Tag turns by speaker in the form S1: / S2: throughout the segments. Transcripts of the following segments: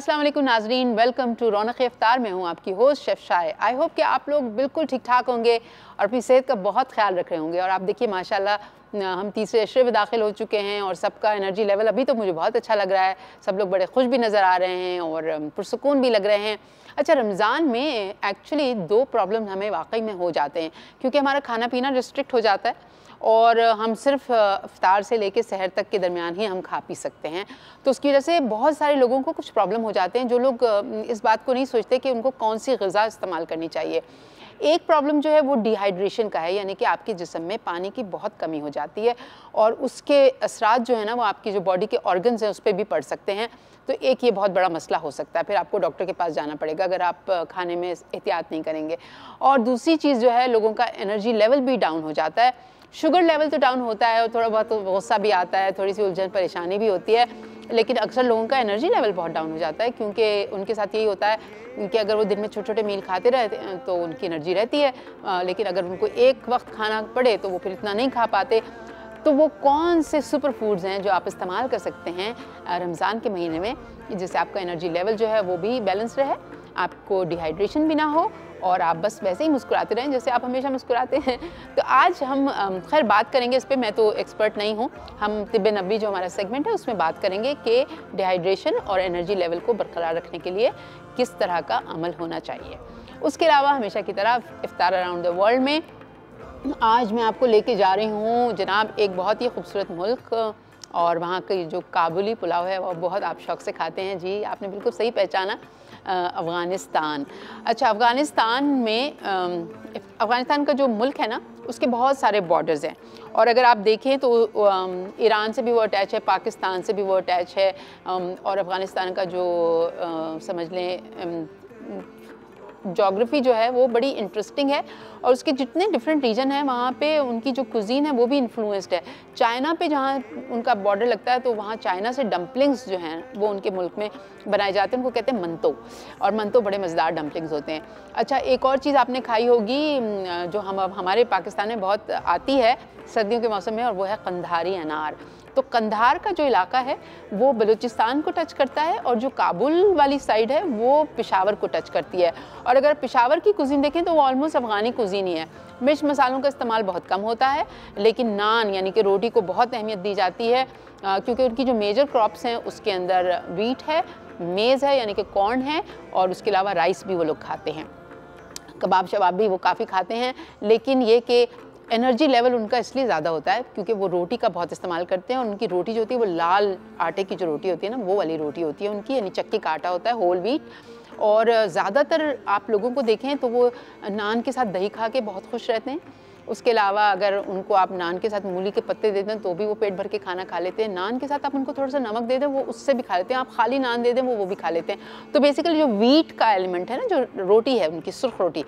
S1: अस्सलाम वालेकुम नाजरीन, वेलकम टू रौनक इफ्तार में हूँ आपकी host chef shy. I hope कि आप लोग बिल्कुल ठीक ठाक होंगे और अपनी सेहत का बहुत ख्याल रख रहे होंगे। और आप देखिए माशाल्लाह हम तीसरे अशरे में दाखिल हो चुके हैं और सबका एनर्जी लेवल अभी तो मुझे बहुत अच्छा लग रहा है। सब लोग बड़े खुश भी नज़र आ रहे हैं और पुरसुकून भी लग रहे हैं। अच्छा, रमज़ान में एक्चुअली दो प्रॉब्लम हमें वाकई में हो जाते हैं, क्योंकि हमारा खाना पीना रिस्ट्रिक्ट हो जाता है और हम सिर्फ इफ्तार से लेके सहर तक के दरमियान ही हम खा पी सकते हैं। तो उसकी वजह से बहुत सारे लोगों को कुछ प्रॉब्लम हो जाते हैं, जो लोग इस बात को नहीं सोचते कि उनको कौन सी ग़िज़ा इस्तेमाल करनी चाहिए। एक प्रॉब्लम जो है वो डिहाइड्रेशन का है, यानी कि आपके जिस्म में पानी की बहुत कमी हो जाती है और उसके असरात जो है ना वो आपकी जो बॉडी के ऑर्गन्स हैं उस पर भी पड़ सकते हैं। तो एक ये बहुत बड़ा मसला हो सकता है, फिर आपको डॉक्टर के पास जाना पड़ेगा अगर आप खाने में एहतियात नहीं करेंगे। और दूसरी चीज़ जो है, लोगों का एनर्जी लेवल भी डाउन हो जाता है। शुगर लेवल तो डाउन होता है और थोड़ा बहुत गुस्सा भी आता है, थोड़ी सी उलझन परेशानी भी होती है, लेकिन अक्सर लोगों का एनर्जी लेवल बहुत डाउन हो जाता है, क्योंकि उनके साथ यही होता है कि अगर वो दिन में छोटे छोटे मील खाते रहते हैं तो उनकी एनर्जी रहती है, लेकिन अगर उनको एक वक्त खाना पड़े तो वो फिर इतना नहीं खा पाते। तो वो कौन से सुपर फूड्स हैं जो आप इस्तेमाल कर सकते हैं रमज़ान के महीने में, जिससे आपका एनर्जी लेवल जो है वो भी बैलेंस रहे, आपको डिहाइड्रेशन भी ना हो और आप बस वैसे ही मुस्कुराते रहें जैसे आप हमेशा मुस्कुराते हैं। तो आज हम खैर बात करेंगे इस पे, मैं तो एक्सपर्ट नहीं हूँ। हम तिब्बे नबवी जो हमारा सेगमेंट है उसमें बात करेंगे कि डिहाइड्रेशन और एनर्जी लेवल को बरकरार रखने के लिए किस तरह का अमल होना चाहिए। उसके अलावा हमेशा की तरह इफ्तार अराउंड द वर्ल्ड में आज मैं आपको लेके जा रही हूँ जनाब एक बहुत ही खूबसूरत मुल्क, और वहाँ की जो काबुली पुलाव है वो बहुत आप शौक़ से खाते हैं। जी, आपने बिल्कुल सही पहचाना, अफ़गानिस्तान। अच्छा, अफ़गानिस्तान में अफ़गानिस्तान का जो मुल्क है ना उसके बहुत सारे बॉर्डर्स हैं, और अगर आप देखें तो ईरान से भी वो अटैच है, पाकिस्तान से भी वो अटैच है, और अफ़गानिस्तान का जो समझ लें जोग्राफ़ी जो है वो बड़ी इंटरेस्टिंग है, और उसके जितने डिफरेंट रीजन हैं वहाँ पे उनकी जो कुज़ीन है वो भी इन्फ्लुएंस्ड है। चाइना पे जहाँ उनका बॉर्डर लगता है तो वहाँ चाइना से डम्पलिंग्स जो हैं वो उनके मुल्क में बनाए जाते हैं, उनको कहते हैं मंतो, और मंतो बड़े मज़ेदार डम्पलिंग्स होते हैं। अच्छा, एक और चीज़ आपने खाई होगी जो हमारे पाकिस्तान में बहुत आती है सर्दियों के मौसम में, और वो है कंधारी अनार। तो कंधार का जो इलाका है वो बलूचिस्तान को टच करता है, और जो काबुल वाली साइड है वो पेशावर को टच करती है। और अगर पेशावर की कुज़ीन देखें तो वो ऑलमोस्ट अफ़गानी कुज़ीन ही है। मिर्च मसालों का इस्तेमाल बहुत कम होता है, लेकिन नान यानी कि रोटी को बहुत अहमियत दी जाती है, क्योंकि उनकी जो मेजर क्रॉप्स हैं उसके अंदर वीट है, मेज़ है यानी कि कॉर्न है, और उसके अलावा राइस भी वो लोग खाते हैं। कबाब शबाब भी वो काफ़ी खाते हैं, लेकिन ये कि एनर्जी लेवल उनका इसलिए ज़्यादा होता है क्योंकि वो रोटी का बहुत इस्तेमाल करते हैं, और उनकी रोटी जो होती है वो लाल आटे की जो रोटी होती है ना वो वाली रोटी होती है उनकी, यानी चक्की का आटा होता है, होल व्हीट। और ज़्यादातर आप लोगों को देखें तो वो नान के साथ दही खा के बहुत खुश रहते हैं। उसके अलावा अगर उनको आप नान के साथ मूली के पत्ते दे दें तो भी वो पेट भर के खाना खा लेते हैं। नान के साथ आप उनको थोड़ा सा नमक दे दें वो उससे भी खा लेते हैं, आप खाली नान दे दें वो भी खा लेते हैं। तो बेसिकली जो वीट का एलिमेंट है ना, जो रोटी है उनकी सुर्ख रोटी,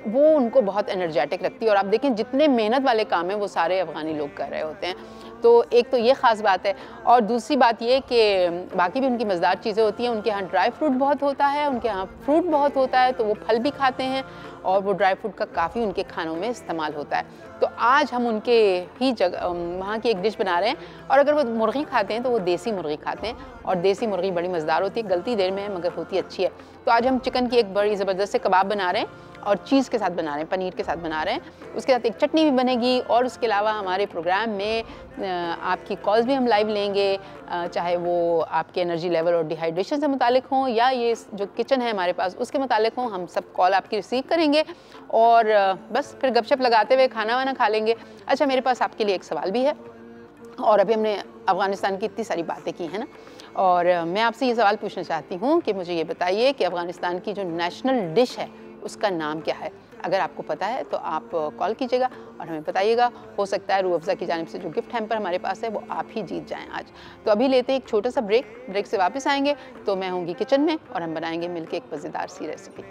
S1: वो उनको बहुत एनर्जेटिक रखती है। और आप देखें जितने मेहनत वाले काम हैं वो सारे अफ़गानी लोग कर रहे होते हैं। तो एक तो ये ख़ास बात है, और दूसरी बात ये कि बाकी भी उनकी मज़ेदार चीज़ें होती हैं। उनके यहाँ ड्राई फ्रूट बहुत होता है, उनके यहाँ फ्रूट बहुत होता है, तो वो फल भी खाते हैं, और वो ड्राई फ्रूट का काफ़ी उनके खानों में इस्तेमाल होता है। तो आज हम उनके ही जगह वहाँ की एक डिश बना रहे हैं, और अगर वो मुर्गी खाते हैं तो वो देसी मुर्गी खाते हैं, और देसी मुर्गी बड़ी मज़ेदार होती है, गलती देर में है मगर होती अच्छी है। तो आज हम चिकन की एक बड़ी ज़बरदस्त से कबाब बना रहे हैं, और चीज़ के साथ बना रहे हैं, पनीर के साथ बना रहे हैं। उसके साथ एक चटनी भी बनेगी, और उसके अलावा हमारे प्रोग्राम में आपकी कॉल्स भी हम लाइव लेंगे, चाहे वो आपके एनर्जी लेवल और डिहाइड्रेशन से मुतालिक हों या ये जो किचन है हमारे पास उसके मुतालिक हों। हम सब कॉल आपकी रिसीव करेंगे और बस फिर गपशप लगाते हुए खाना वाना खा लेंगे। अच्छा, मेरे पास आपके लिए एक सवाल भी है, और अभी हमने अफ़गानिस्तान की इतनी सारी बातें की हैं ना, और मैं आपसे ये सवाल पूछना चाहती हूँ कि मुझे ये बताइए कि अफ़गानिस्तान की जो नेशनल डिश है उसका नाम क्या है। अगर आपको पता है तो आप कॉल कीजिएगा और हमें बताइएगा। हो सकता है रूह अफ़ज़ा की जानिब से जो गिफ्ट हैम्पर हमारे पास है वो आप ही जीत जाएं आज। तो अभी लेते हैं एक छोटा सा ब्रेक से वापस आएंगे तो मैं होंगी किचन में और हम बनाएंगे मिलके एक मज़ेदार सी रेसिपी।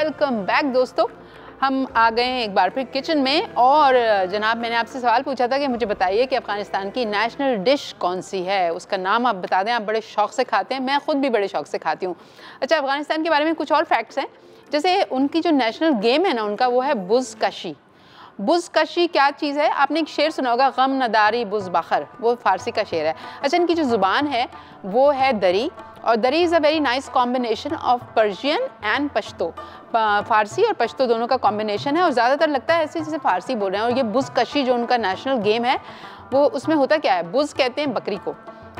S1: वेलकम बैक दोस्तों। हम आ गए हैं एक बार फिर किचन में और जनाब मैंने आपसे सवाल पूछा था कि मुझे बताइए कि अफ़गानिस्तान की नेशनल डिश कौन सी है, उसका नाम आप बता दें। आप बड़े शौक़ से खाते हैं, मैं ख़ुद भी बड़े शौक़ से खाती हूँ। अच्छा, अफ़गानिस्तान के बारे में कुछ और फैक्ट्स हैं, जैसे उनकी जो नेशनल गेम है ना उनका, वो है बुज़ कशी। बुज़ कशी क्या चीज़ है? आपने एक शेर सुना होगा, गम नदारी बुज़ बखर, वो फ़ारसी का शेर है। अच्छा, इनकी जो ज़ुबान है वो है दरी, और Dari is a very nice combination of Persian and Pashto. Farsi और पश्तो दोनों का कॉम्बिनेशन है और ज़्यादातर लगता है ऐसे जैसे फ़ारसी बोल रहे हैं। और ये बुज़ कशी जो उनका नेशनल गेम है, वो उसमें होता क्या है, बुज़ कहते हैं बकरी को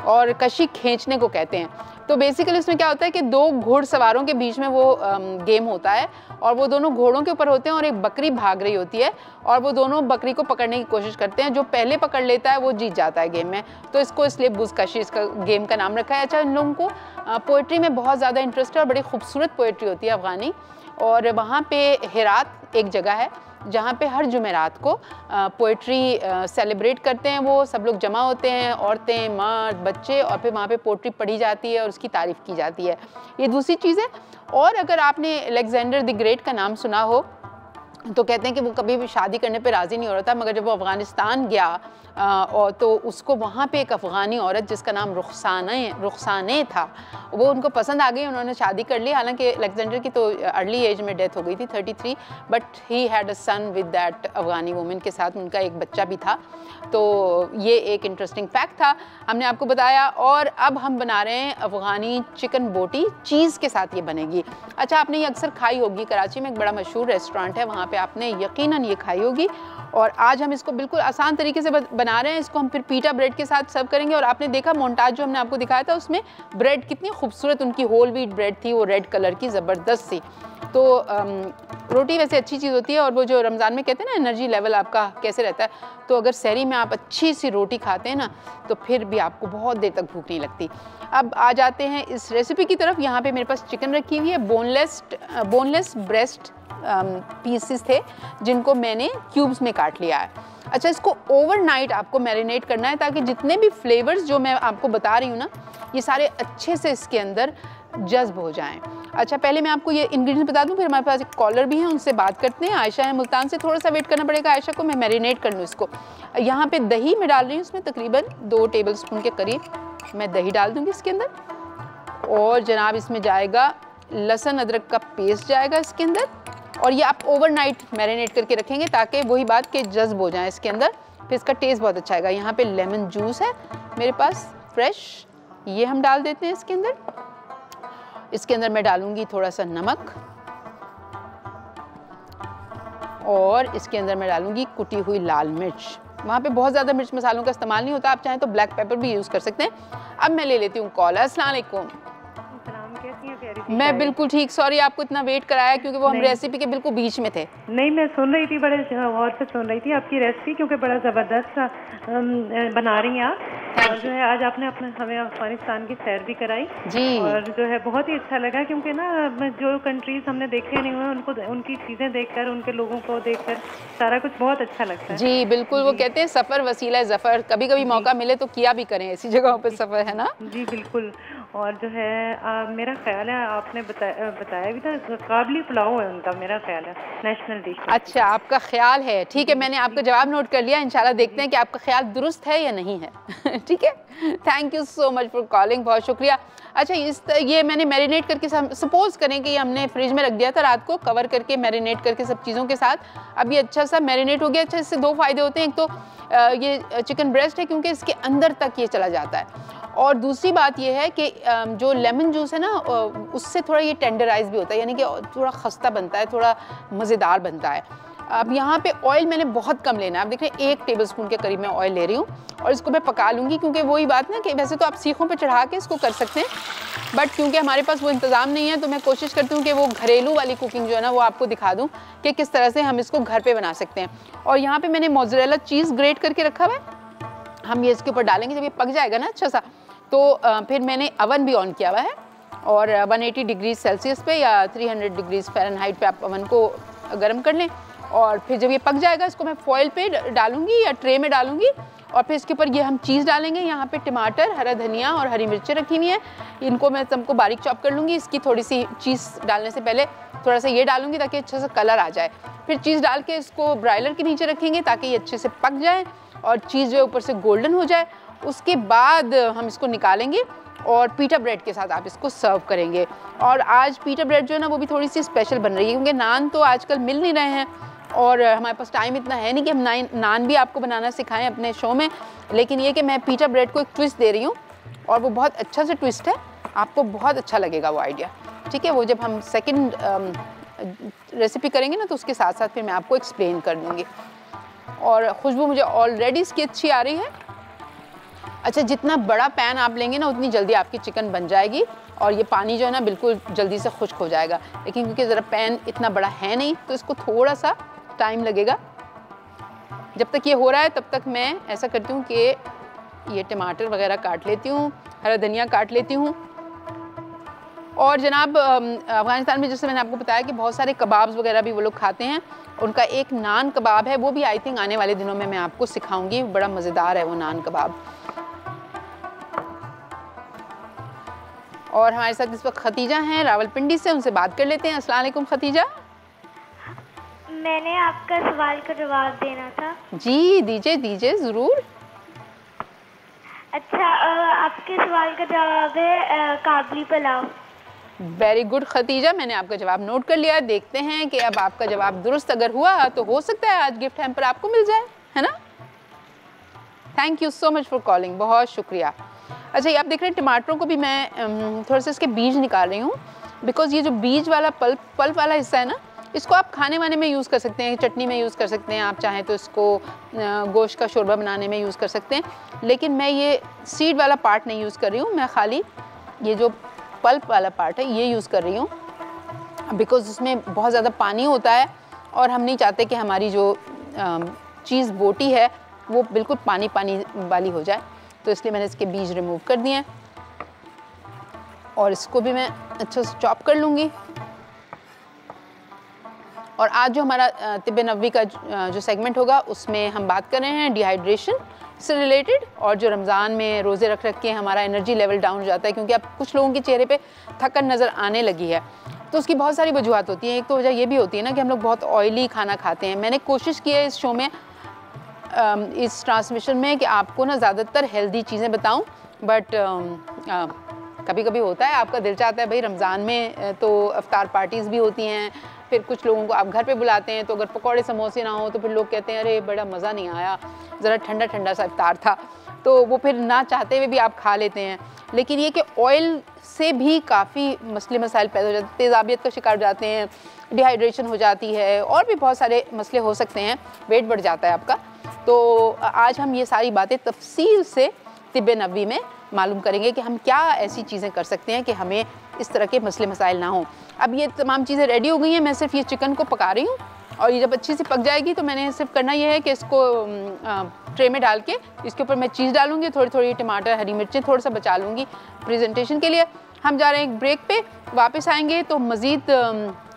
S1: और कशी खींचने को कहते हैं। तो बेसिकली इसमें क्या होता है कि दो घुड़सवारों के बीच में वो गेम होता है और वो दोनों घोड़ों के ऊपर होते हैं और एक बकरी भाग रही होती है और वो दोनों बकरी को पकड़ने की कोशिश करते हैं। जो पहले पकड़ लेता है वो जीत जाता है गेम में। तो इसको इसलिए बुज़ कशी इसका गेम का नाम रखा है। अच्छा, इन लोगों को पोइट्री में बहुत ज़्यादा इंटरेस्ट है और बड़ी खूबसूरत पोइट्री होती है अफ़गानी। और वहाँ पे हेरात एक जगह है जहाँ पे हर जुमेरात को पोइट्री सेलिब्रेट करते हैं। वो सब लोग जमा होते हैं, औरतें, मर्द, बच्चे, और फिर वहाँ पे पोइट्री पढ़ी जाती है और उसकी तारीफ़ की जाती है। ये दूसरी चीज़ है। और अगर आपने अलेक्जेंडर द ग्रेट का नाम सुना हो तो कहते हैं कि वो कभी भी शादी करने पे राज़ी नहीं हो रहा था, मगर जब वो अफ़गानिस्तान गया और तो उसको वहाँ पे एक अफ़गानी औरत जिसका नाम रुखसाने था, वो उनको पसंद आ गई, उन्होंने शादी कर ली। हालांकि अलेक्जेंडर की तो अर्ली एज में डेथ हो गई थी, 33, but he had a sun with that Afghani women, के साथ उनका एक बच्चा भी था। तो ये एक इंटरेस्टिंग फैक्ट था, हमने आपको बताया। और अब हम बना रहे हैं अफ़गानी चिकन बोटी, चीज़ के साथ ये बनेगी। अच्छा, आपने ये अक्सर खाई होगी, कराची में एक बड़ा मशहूर रेस्टोरेंट है, वहाँ पे आपने यकीनन ये खाई होगी। और आज हम इसको बिल्कुल आसान तरीके से बना रहे हैं। इसको हम फिर पीटा ब्रेड के साथ सर्व करेंगे। और आपने देखा मोन्टाज जो हमने आपको दिखाया था, उसमें ब्रेड कितनी खूबसूरत उनकी होल व्हीट ब्रेड थी, वो रेड कलर की ज़बरदस्त सी। तो रोटी वैसे अच्छी चीज़ होती है, और वो जो रमज़ान में कहते हैं ना एनर्जी लेवल आपका कैसे रहता है, तो अगर सहरी में आप अच्छी सी रोटी खाते हैं ना तो फिर भी आपको बहुत देर तक भूख नहीं लगती। अब आ जाते हैं इस रेसिपी की तरफ। यहाँ पे मेरे पास चिकन रखी हुई है, बोनलेस ब्रेस्ट पीसेस थे जिनको मैंने क्यूब्स में काट लिया है। अच्छा, इसको ओवरनाइट आपको मैरिनेट करना है ताकि जितने भी फ्लेवर्स जो मैं आपको बता रही हूँ ना, ये सारे अच्छे से इसके अंदर जज्ब हो जाएं। अच्छा, पहले मैं आपको ये इंग्रेडिएंट्स बता दूं, फिर हमारे पास एक कॉलर भी है, उनसे बात करते हैं। आयशा है मुल्तान से, थोड़ा सा वेट करना पड़ेगा आयशा को, मैं मैरिनेट कर लूँ इसको। यहाँ पे दही मैं डाल रही हूँ, इसमें तकरीबन 2 टेबल स्पून के करीब मैं दही डाल दूँगी इसके अंदर। और जनाब इसमें जाएगा लहसुन अदरक का पेस्ट जाएगा इसके अंदर। और ये आप ओवरनाइट मैरिनेट करके रखेंगे ताकि वही बात के जज्ब हो जाए इसके अंदर, फिर इसका टेस्ट बहुत अच्छा आएगा। यहाँ पे लेमन जूस है मेरे पास फ्रेश, ये हम डाल देते हैं इसके अंदर। इसके अंदर मैं डालूंगी थोड़ा सा नमक, और इसके अंदर मैं डालूंगी कुटी हुई लाल मिर्च। वहाँ पे बहुत ज़्यादा मिर्च मसालों का इस्तेमाल नहीं होता, आप चाहें तो ब्लैक पेपर भी यूज़ कर सकते हैं। अब मैं ले लेती हूँ कॉल। अस्सलाम वालेकुम। मैं बिल्कुल ठीक, सॉरी आपको इतना वेट कराया क्योंकि वो हम रेसिपी के बिल्कुल बीच में थे।
S2: नहीं, मैं सुन रही थी, बड़े गौर से सुन रही थी आपकी रेसिपी, क्योंकि बड़ा ज़बरदस्त बना रही हैं आप। और जो है आज आपने हमें अफगानिस्तान की सैर भी कराई जी, और जो है बहुत ही अच्छा लगा, क्योंकि ना जो कंट्रीज हमने देखे नहीं हुए उनको, उनकी चीज़ें देखकर, उनके लोगों को देखकर सारा कुछ बहुत अच्छा लगता है।
S1: जी बिल्कुल, वो कहते हैं सफ़र वसीला ज़फ़र, कभी कभी मौका मिले तो किया भी करें ऐसी जगहों पे सफ़र, है ना।
S2: जी बिल्कुल। और जो है मेरा ख्याल है आपने बताया भी था, काबली पुलाव है उनका, मेरा ख्याल है नेशनल डिश।
S1: अच्छा, आपका ख्याल है, ठीक है, मैंने आपका जवाब नोट कर लिया। इंशाल्लाह देखते हैं कि आपका ख्याल दुरुस्त है या नहीं है। ठीक है, thank you so much for calling, बहुत शुक्रिया। अच्छा, ये मैंने मैरिनेट करके, सपोज करें कि हमने फ्रिज में रख दिया था रात को, कवर करके मैरिनेट करके सब चीज़ों के साथ। अब ये अच्छा सा मैरिनेट हो गया। अच्छा, इससे 2 फ़ायदे होते हैं, एक तो ये चिकन ब्रेस्ट है क्योंकि इसके अंदर तक ये चला जाता है, और दूसरी बात ये है कि जो लेमन जूस है ना उससे थोड़ा ये टेंडराइज भी होता है, यानी कि थोड़ा खस्ता बनता है, थोड़ा मज़ेदार बनता है। अब यहाँ पे ऑयल मैंने बहुत कम लेना है, आप देख रहे हैं 1 टेबल स्पून के करीब मैं ऑयल ले रही हूँ, और इसको मैं पका लूँगी। क्योंकि वही बात ना कि वैसे तो आप सीखों पे चढ़ा के इसको कर सकते हैं, बट क्योंकि हमारे पास वो इंतज़ाम नहीं है तो मैं कोशिश करती हूँ कि वो घरेलू वाली कुकिंग जो है ना वो आपको दिखा दूँ कि किस तरह से हम इसको घर पर बना सकते हैं। और यहाँ पर मैंने मोज़रेला चीज़ ग्रेट करके रखा हुआ है, हम ये इसके ऊपर डालेंगे। जब ये पक जाएगा ना अच्छा सा, तो फिर मैंने अवन भी ऑन किया हुआ है, और 180 डिग्री सेल्सियस पे या 300 डिग्री फ़ारेनहाइट पे आप अवन को गर्म कर लें। और फिर जब ये पक जाएगा इसको मैं फॉइल पे डालूंगी या ट्रे में डालूंगी, और फिर इसके ऊपर ये हम चीज़ डालेंगे। यहाँ पे टमाटर, हरा धनिया और हरी मिर्चें रखी हुई हैं, इनको मैं सबको बारीक चॉप कर लूँगी। इसकी थोड़ी सी चीज़ डालने से पहले थोड़ा सा ये डालूँगी ताकि अच्छा सा कलर आ जाए। फिर चीज़ डाल के इसको ब्रायलर के नीचे रखेंगे ताकि ये अच्छे से पक जाए और चीज़ जो है ऊपर से गोल्डन हो जाए। उसके बाद हम इसको निकालेंगे और पीटा ब्रेड के साथ आप इसको सर्व करेंगे। और आज पीटा ब्रेड जो है ना वो भी थोड़ी सी स्पेशल बन रही है, क्योंकि नान तो आजकल मिल नहीं रहे हैं और हमारे पास टाइम इतना है नहीं कि हम नान भी आपको बनाना सिखाएं अपने शो में। लेकिन ये कि मैं पीटा ब्रेड को एक ट्विस्ट दे रही हूँ और वो बहुत अच्छा सा ट्विस्ट है, आपको बहुत अच्छा लगेगा वो आइडिया। ठीक है, वो जब हम सेकंड रेसिपी करेंगे ना तो उसके साथ साथ फिर मैं आपको एक्सप्लेन कर दूँगी। और खुशबू मुझे ऑलरेडी इसकी अच्छी आ रही है। अच्छा, जितना बड़ा पैन आप लेंगे ना उतनी जल्दी आपकी चिकन बन जाएगी और ये पानी जो है ना बिल्कुल जल्दी से खुश्क हो जाएगा। लेकिन क्योंकि ज़रा पैन इतना बड़ा है नहीं तो इसको थोड़ा सा टाइम लगेगा। जब तक ये हो रहा है तब तक मैं ऐसा करती हूँ कि ये टमाटर वगैरह काट लेती हूँ, हरा धनिया काट लेती हूँ। और जनाब अफ़गानिस्तान में जैसे मैंने आपको बताया कि बहुत सारे कबाब्स वगैरह भी वो लोग खाते हैं। उनका एक नान कबाब है, वो भी आई थिंक आने वाले दिनों में मैं आपको सिखाऊंगी, बड़ा मज़ेदार है वो नान कबाब। और हमारे साथ इस वक्त खतीजा हैं रावलपिंडी से, उनसे बात कर लेते हैं। अस्सलाम वालेकुम खतीजा।
S3: मैंने आपका सवाल का जवाब देना था।
S1: जी दीजिए दीजिए ज़रूर।
S3: अच्छा, आपके सवाल का जवाब है काबली पुलाव।
S1: वेरी गुड खतीजा, मैंने आपका जवाब नोट कर लिया। देखते हैं कि अब आपका जवाब दुरुस्त अगर हुआ तो हो सकता है आज गिफ्ट हैम्पर आपको मिल जाए, है ना। Thank you so much for calling, बहुत शुक्रिया। अच्छा, ये आप देख रहे हैं टमाटरों को भी मैं थोड़ा सा इसके बीज निकाल रही हूँ, बिकॉज़ ये जो बीज वाला पल्प वाला हिस्सा है ना, इसको आप खाने वाने में यूज़ कर सकते हैं, चटनी में यूज़ कर सकते हैं, आप चाहें तो इसको गोश्त का शोरबा बनाने में यूज़ कर सकते हैं। लेकिन मैं ये सीड वाला पार्ट नहीं यूज़ कर रही हूँ, मैं खाली ये जो पल्प वाला पार्ट है ये यूज़ कर रही हूँ, बिकॉज़ उसमें बहुत ज़्यादा पानी होता है और हम नहीं चाहते कि हमारी जो चीज़ बोटी है वो बिल्कुल पानी पानी वाली हो जाए, तो इसलिए मैंने इसके बीज रिमूव कर दिए हैं। और इसको भी मैं अच्छे से चॉप कर लूँगी। और आज जो हमारा तिब्बे नबवी का जो सेगमेंट होगा उसमें हम बात कर रहे हैं डिहाइड्रेशन से रिलेटेड, और जो रमज़ान में रोज़े रख के हमारा एनर्जी लेवल डाउन हो जाता है, क्योंकि अब कुछ लोगों के चेहरे पे थकन नज़र आने लगी है। तो उसकी बहुत सारी वजूहत होती हैं। एक तो वजह ये भी होती है ना कि हम लोग बहुत ऑयली खाना खाते हैं। मैंने कोशिश की है इस शो में, इस ट्रांसमिशन में, कि आपको ना ज़्यादातर हेल्दी चीज़ें बताऊं, बट कभी कभी होता है आपका दिल चाहता है भाई, रमज़ान में तो अफ्तार पार्टीज़ भी होती हैं, फिर कुछ लोगों को आप घर पे बुलाते हैं तो अगर पकौड़े समोसे ना हो तो फिर लोग कहते हैं अरे बड़ा मज़ा नहीं आया, ज़रा ठंडा ठंडा सा इफ्तार था, तो वो फिर ना चाहते हुए भी आप खा लेते हैं। लेकिन ये कि ऑयल से भी काफ़ी मसले मसाइल पैदा हो जाते हैं, तेज़ाबियत का शिकार हो जाते हैं, डिहाइड्रेशन हो जाती है, और भी बहुत सारे मसले हो सकते हैं, वेट बढ़ जाता है आपका। तो आज हम ये सारी बातें तफसील से तिब्बे नबवी में मालूम करेंगे कि हम क्या ऐसी चीज़ें कर सकते हैं कि हमें इस तरह के मसले मसाइल ना हों। अब ये तमाम चीज़ें रेडी हो गई हैं, मैं सिर्फ ये चिकन को पका रही हूँ, और ये जब अच्छी से पक जाएगी तो मैंने सिर्फ करना ये है कि इसको ट्रे में डाल के इसके ऊपर मैं चीज़ डालूँगी, थोड़ी थोड़ी टमाटर, हरी मिर्चें थोड़ा सा बचा लूँगी प्रेजेंटेशन के लिए। हम जा रहे हैं एक ब्रेक पे, वापस आएंगे तो मज़ीद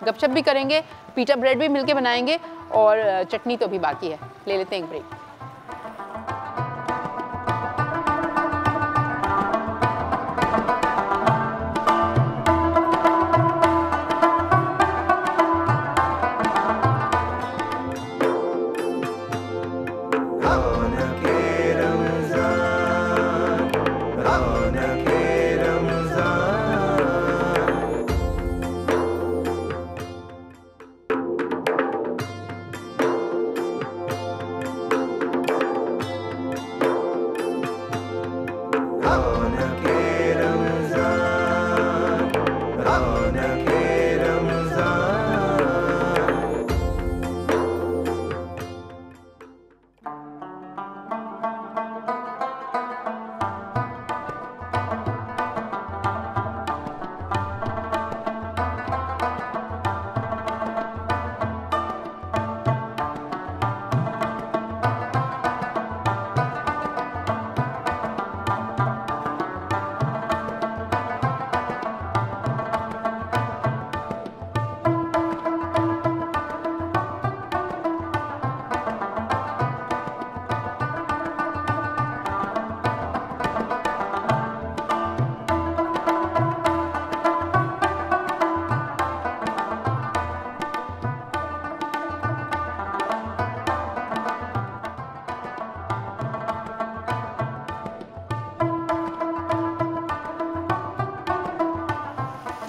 S1: गपशप भी करेंगे, पीटा ब्रेड भी मिलके बनाएंगे, और चटनी तो भी बाकी है। ले लेते हैं एक ब्रेक।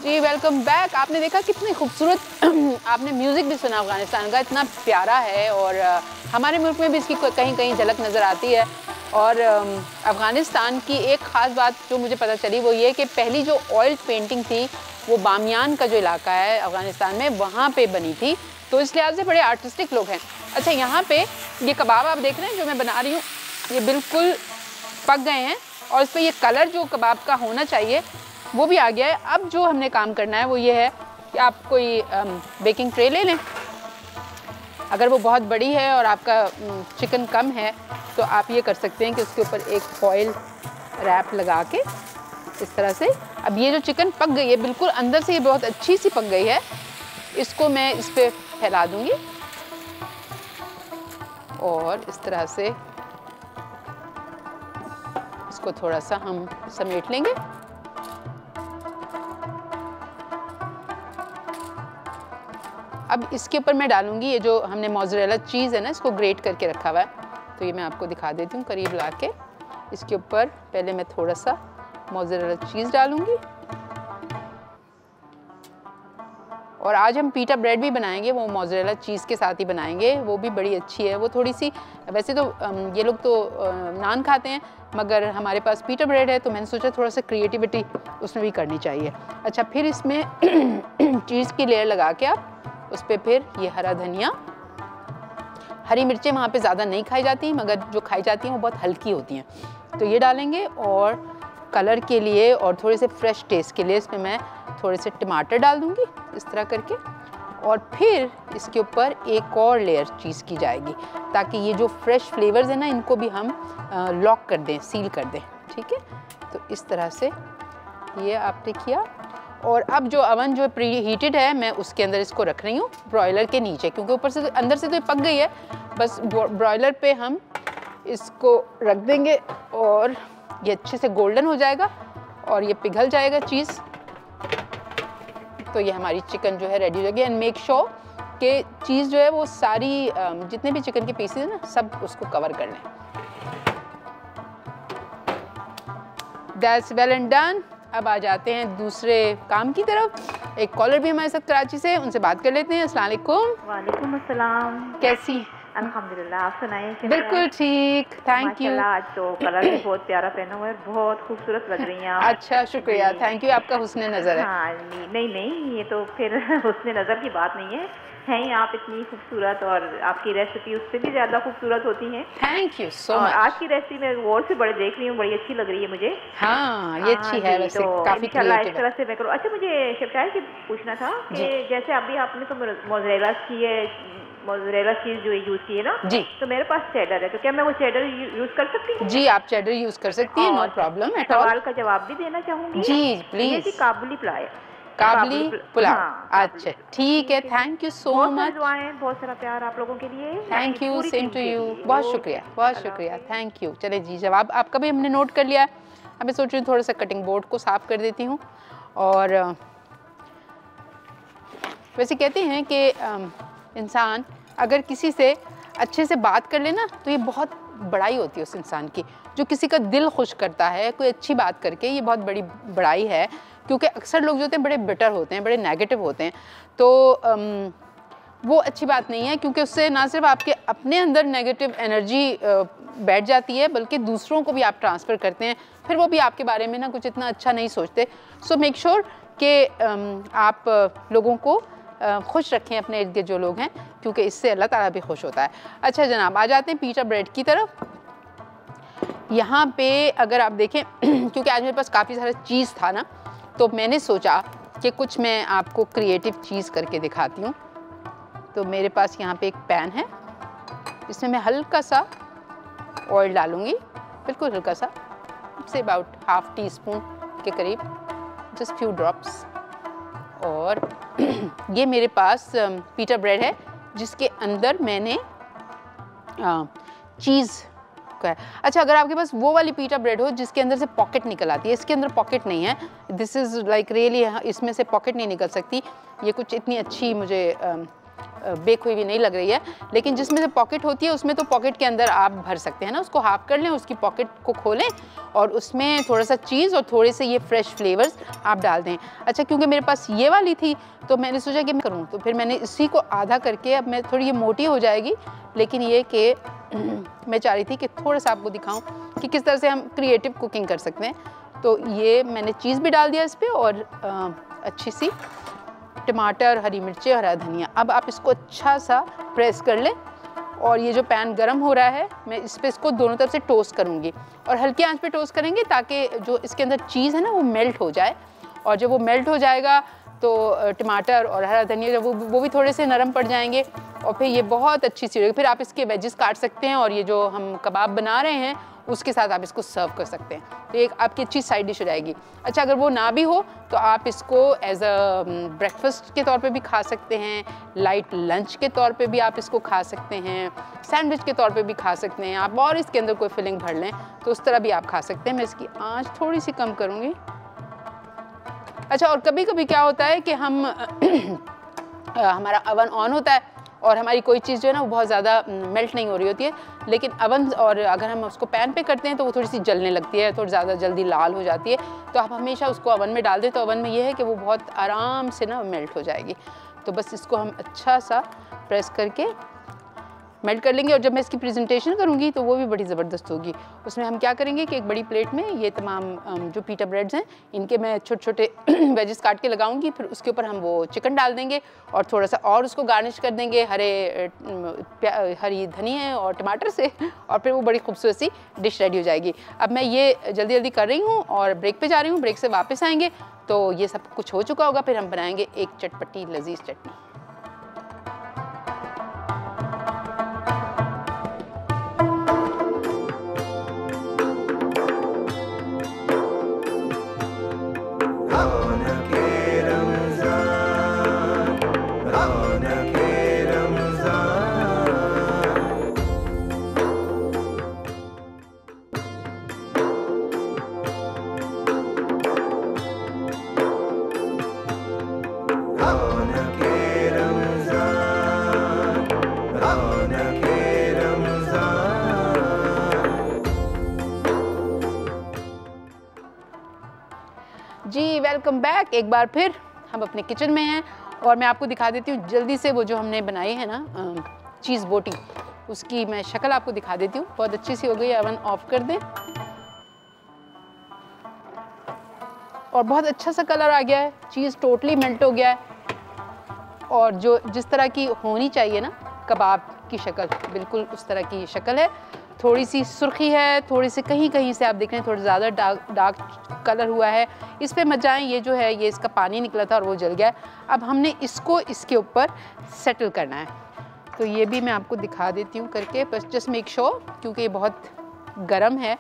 S1: जी वेलकम बैक। आपने देखा कितनी खूबसूरत आपने म्यूज़िक भी सुना अफ़गानिस्तान का, इतना प्यारा है और हमारे मुल्क में भी इसकी कहीं कहीं झलक नज़र आती है। और अफ़गानिस्तान की एक ख़ास बात जो मुझे पता चली वो ये कि पहली जो ऑयल पेंटिंग थी वो बामियान का जो इलाका है अफ़गानिस्तान में, वहाँ पे बनी थी, तो इस लिहाज से बड़े आर्टिस्टिक लोग हैं। अच्छा, यहाँ पे ये कबाब आप देख रहे हैं जो मैं बना रही हूँ, ये बिल्कुल पक गए हैं और इस पर ये कलर जो कबाब का होना चाहिए वो भी आ गया है। अब जो हमने काम करना है वो ये है कि आप कोई बेकिंग ट्रे ले लें। अगर वो बहुत बड़ी है और आपका चिकन कम है तो आप ये कर सकते हैं कि उसके ऊपर एक फॉइल रैप लगा के इस तरह से। अब ये जो चिकन पक गई है बिल्कुल अंदर से, ये बहुत अच्छी सी पक गई है, इसको मैं इस पर फैला दूँगी और इस तरह से इसको थोड़ा सा हम समेट लेंगे। अब इसके ऊपर मैं डालूंगी ये जो हमने मोज़रेला चीज़ है ना, इसको ग्रेट करके रखा हुआ है, तो ये मैं आपको दिखा देती हूँ करीब ला के। इसके ऊपर पहले मैं थोड़ा सा मोज़रेला चीज़ डालूंगी और आज हम पीटा ब्रेड भी बनाएंगे, वो मोज़रेला चीज़ के साथ ही बनाएंगे, वो भी बड़ी अच्छी है। वो थोड़ी सी, वैसे तो ये लोग तो नान खाते हैं मगर हमारे पास पीटा ब्रेड है तो मैंने सोचा थोड़ा सा क्रिएटिविटी उसमें भी करनी चाहिए। अच्छा, फिर इसमें चीज़ की लेयर लगा के आप उस पर फिर ये हरा धनिया, हरी मिर्चें वहाँ पे ज़्यादा नहीं खाई जाती मगर जो खाई जाती हैं वो बहुत हल्की होती हैं, तो ये डालेंगे। और कलर के लिए और थोड़े से फ्रेश टेस्ट के लिए इसमें मैं थोड़े से टमाटर डाल दूँगी इस तरह करके, और फिर इसके ऊपर एक और लेयर चीज़ की जाएगी ताकि ये जो फ्रेश फ्लेवर्स हैं ना इनको भी हम लॉक कर दें, सील कर दें। ठीक है, तो इस तरह से ये आपने किया। और अब जो अवन जो प्री हीटेड है मैं उसके अंदर इसको रख रही हूँ ब्रॉयलर के नीचे, क्योंकि ऊपर से अंदर से तो ये पक गई है, बस ब्रॉयलर पे हम इसको रख देंगे और ये अच्छे से गोल्डन हो जाएगा और ये पिघल जाएगा चीज़, तो ये हमारी चिकन जो है रेडी हो जाएगी। एंड मेक श्योर कि चीज़ जो है वो सारी जितने भी चिकन के पीसेस हैं ना सब उसको कवर कर लें। That's well and done. अब आ जाते हैं दूसरे काम की तरफ। एक कॉलर भी हमारे साथ कराची से, उनसे बात कर लेते हैं। अस्सलाम वालेकुम।
S3: वालेकुम अस्सलाम।
S1: कैसी?
S3: अल्हम्दुलिल्लाह, आप सुनाइए।
S1: बिल्कुल ठीक, थैंक यू।
S3: आज तो कलर भी बहुत प्यारा पहना हुआ है, बहुत खूबसूरत लग रही हैं आप।
S1: अच्छा, शुक्रिया, थैंक यू, आपका हुस्न नज़र है।
S3: हाँ, नहीं ये तो फिर हुस्न नज़र की बात नहीं है ही आप इतनी खूबसूरत और आपकी रेसिपी उससे भी ज़्यादा खूबसूरत होती है।
S1: Thank you so much.
S3: आज की रेसिपी मैं गौर से बड़े देख रही हूँ, बड़ी अच्छी लग रही है मुझे।
S1: हाँ, ये अच्छी है वैसे,
S3: तो
S1: काफ़ी
S3: इंशाल्लाह इस तरह से मैं करूँ। अच्छा, मुझे शेफ शाहिद से पूछना था कि जैसे अभी आपने तो मोज़रेला की है, मोज़रेला चीज़ जो यूज़ की है ना जी, तो मेरे पास चेडर है, तो क्या मैं वो चेडर यूज़ कर सकती हूँ? जी, आप चेडर यूज़ कर सकती हैं, नो प्रॉब्लम एट ऑल। सवाल का जवाब भी देना चाहूँगी जी, प्लीज़। काबुली पुलाव, काबुली पुलाव। अच्छा, ठीक है, थैंक यू सो मच। बहुत सारा प्यार आप लोगों के लिए। Thank you, same to you. बहुत शुक्रिया, बहुत शुक्रिया, थैंक यू। चले जी, जवाब आपका भी हमने नोट कर लिया है। अब मैं सोच रही हूँ थोड़ा सा कटिंग बोर्ड को साफ कर देती हूँ। और वैसे कहते हैं कि इंसान अगर किसी से अच्छे से बात कर ले ना तो ये बहुत बड़ाई होती है उस इंसान की। जो किसी का दिल खुश करता है कोई अच्छी बात करके, ये बहुत बड़ी बड़ाई है, क्योंकि अक्सर लोग जो होते हैं बड़े बिटर होते हैं, बड़े नेगेटिव होते हैं, तो वो अच्छी बात नहीं है, क्योंकि उससे ना सिर्फ आपके अपने अंदर नेगेटिव एनर्जी बैठ जाती है बल्कि दूसरों को भी आप ट्रांसफ़र करते हैं, फिर वो भी आपके बारे में ना कुछ इतना अच्छा नहीं सोचते। सो मेक श्योर कि आप लोगों को खुश रखें, अपने इर्द गिर्द जो लोग हैं, क्योंकि इससे अल्लाह ताला भी खुश होता है। अच्छा जनाब, आ जाते हैं पीटा ब्रेड की तरफ। यहाँ पे अगर आप देखें क्योंकि आज मेरे पास काफ़ी सारा चीज़ था ना, तो मैंने सोचा कि कुछ मैं आपको क्रिएटिव चीज़ करके दिखाती हूँ। तो मेरे पास यहाँ पे एक पैन है, इसमें मैं हल्का सा ऑयल डालूँगी, बिल्कुल हल्का सा, say about half tea spoon के करीब, जस्ट फ्यू ड्रॉप्स। और ये मेरे पास पीटा ब्रेड है जिसके अंदर मैंने चीज़ का है। अच्छा, अगर आपके पास वो वाली पीटा ब्रेड हो जिसके अंदर से पॉकेट निकल आती है, इसके अंदर पॉकेट नहीं है, दिस इज़ लाइक रियली, इसमें से पॉकेट नहीं निकल सकती। ये कुछ इतनी अच्छी मुझे बेक हुई भी नहीं लग रही है, लेकिन जिसमें से पॉकेट होती है उसमें तो पॉकेट के अंदर आप भर सकते हैं ना, उसको हाफ कर लें, उसकी पॉकेट को खोलें और उसमें थोड़ा सा चीज़ और थोड़े से ये फ्रेश फ्लेवर्स आप डाल दें। अच्छा, क्योंकि मेरे पास ये वाली थी तो मैंने सोचा कि मैं करूँ, तो फिर मैंने इसी को आधा करके, अब मैं थोड़ी ये मोटी हो जाएगी, लेकिन ये कि मैं चाह रही थी कि थोड़ा सा आपको दिखाऊँ कि किस तरह से हम क्रिएटिव कुकिंग कर सकते हैं। तो ये मैंने चीज़ भी डाल दिया इस पर और अच्छी सी टमाटर, हरी मिर्ची, हरा धनिया। अब आप इसको अच्छा सा प्रेस कर लें और ये जो पैन गरम हो रहा है, मैं इस पर इसको दोनों तरफ से टोस्ट करूँगी और हल्की आंच पे टोस्ट करेंगे ताकि जो इसके अंदर चीज़ है ना वो मेल्ट हो जाए। और जब वो मेल्ट हो जाएगा तो टमाटर और हरा धनिया जब वो भी थोड़े से नरम पड़ जाएंगे और फिर ये बहुत अच्छी सी होगी। फिर आप इसके वेजेस काट सकते हैं और ये जो हम कबाब बना रहे हैं उसके साथ आप इसको सर्व कर सकते हैं, तो एक आपकी अच्छी साइड डिश हो जाएगी। अच्छा, अगर वो ना भी हो तो आप इसको एज अ ब्रेकफास्ट के तौर पे भी खा सकते हैं, लाइट लंच के तौर पे भी आप इसको खा सकते हैं, सैंडविच के तौर पे भी खा सकते हैं आप, और इसके अंदर कोई फिलिंग भर लें तो उस तरह भी आप खा सकते हैं। मैं इसकी आँच थोड़ी सी कम करूँगी। अच्छा, और कभी कभी क्या होता है कि हम हमारा अवन ऑन होता है और हमारी कोई चीज़ जो है ना वो बहुत ज़्यादा मेल्ट नहीं हो रही होती है, लेकिन अवन और अगर हम उसको पैन पे करते हैं तो वो थोड़ी सी जलने लगती है, थोड़ी ज़्यादा जल्दी लाल हो जाती है। तो आप हमेशा उसको अवन में डाल दें तो अवन में ये है कि वो बहुत आराम से ना मेल्ट हो जाएगी। तो बस इसको हम अच्छा सा प्रेस करके मेल्ट कर लेंगे और जब मैं इसकी प्रेजेंटेशन करूँगी तो वो भी बड़ी ज़बरदस्त होगी। उसमें हम क्या करेंगे कि एक बड़ी प्लेट में ये तमाम जो पीटा ब्रेड्स हैं इनके मैं छोटे छोटे वेजेस काट के लगाऊंगी, फिर उसके ऊपर हम वो चिकन डाल देंगे और थोड़ा सा और उसको गार्निश कर देंगे हरी धनिया और टमाटर से, और फिर वो बड़ी खूबसूरत सी डिश रेडी हो जाएगी। अब मैं ये जल्दी जल्दी कर रही हूँ और ब्रेक पर जा रही हूँ, ब्रेक से वापस आएँगे तो ये सब कुछ हो चुका होगा, फिर हम बनाएंगे एक चटपटी लजीज चटनी। जी वेलकम बैक। एक बार फिर हम अपने किचन में हैं और मैं आपको दिखा देती हूँ जल्दी से वो जो हमने बनाई है ना चीज़ बोटी, उसकी मैं शक्ल आपको दिखा देती हूँ। बहुत अच्छी सी हो गई। अवन ऑफ कर दें और बहुत अच्छा सा कलर आ गया है, चीज़ टोटली मेल्ट हो गया है और जो जिस तरह की होनी चाहिए ना कबाब की शक्ल, बिल्कुल उस तरह की शक्ल है। थोड़ी सी सुर्खी है, थोड़ी सी कहीं कहीं से आप देख रहे हैं थोड़ा ज़्यादा डार्क कलर हुआ है। इस पे मत जाएं, ये जो है ये इसका पानी निकला था और वो जल गया। अब हमने इसको इसके ऊपर सेटल करना है, तो ये भी मैं आपको दिखा देती हूँ करके, बस जस्ट मेक श्योर, क्योंकि ये बहुत गर्म है।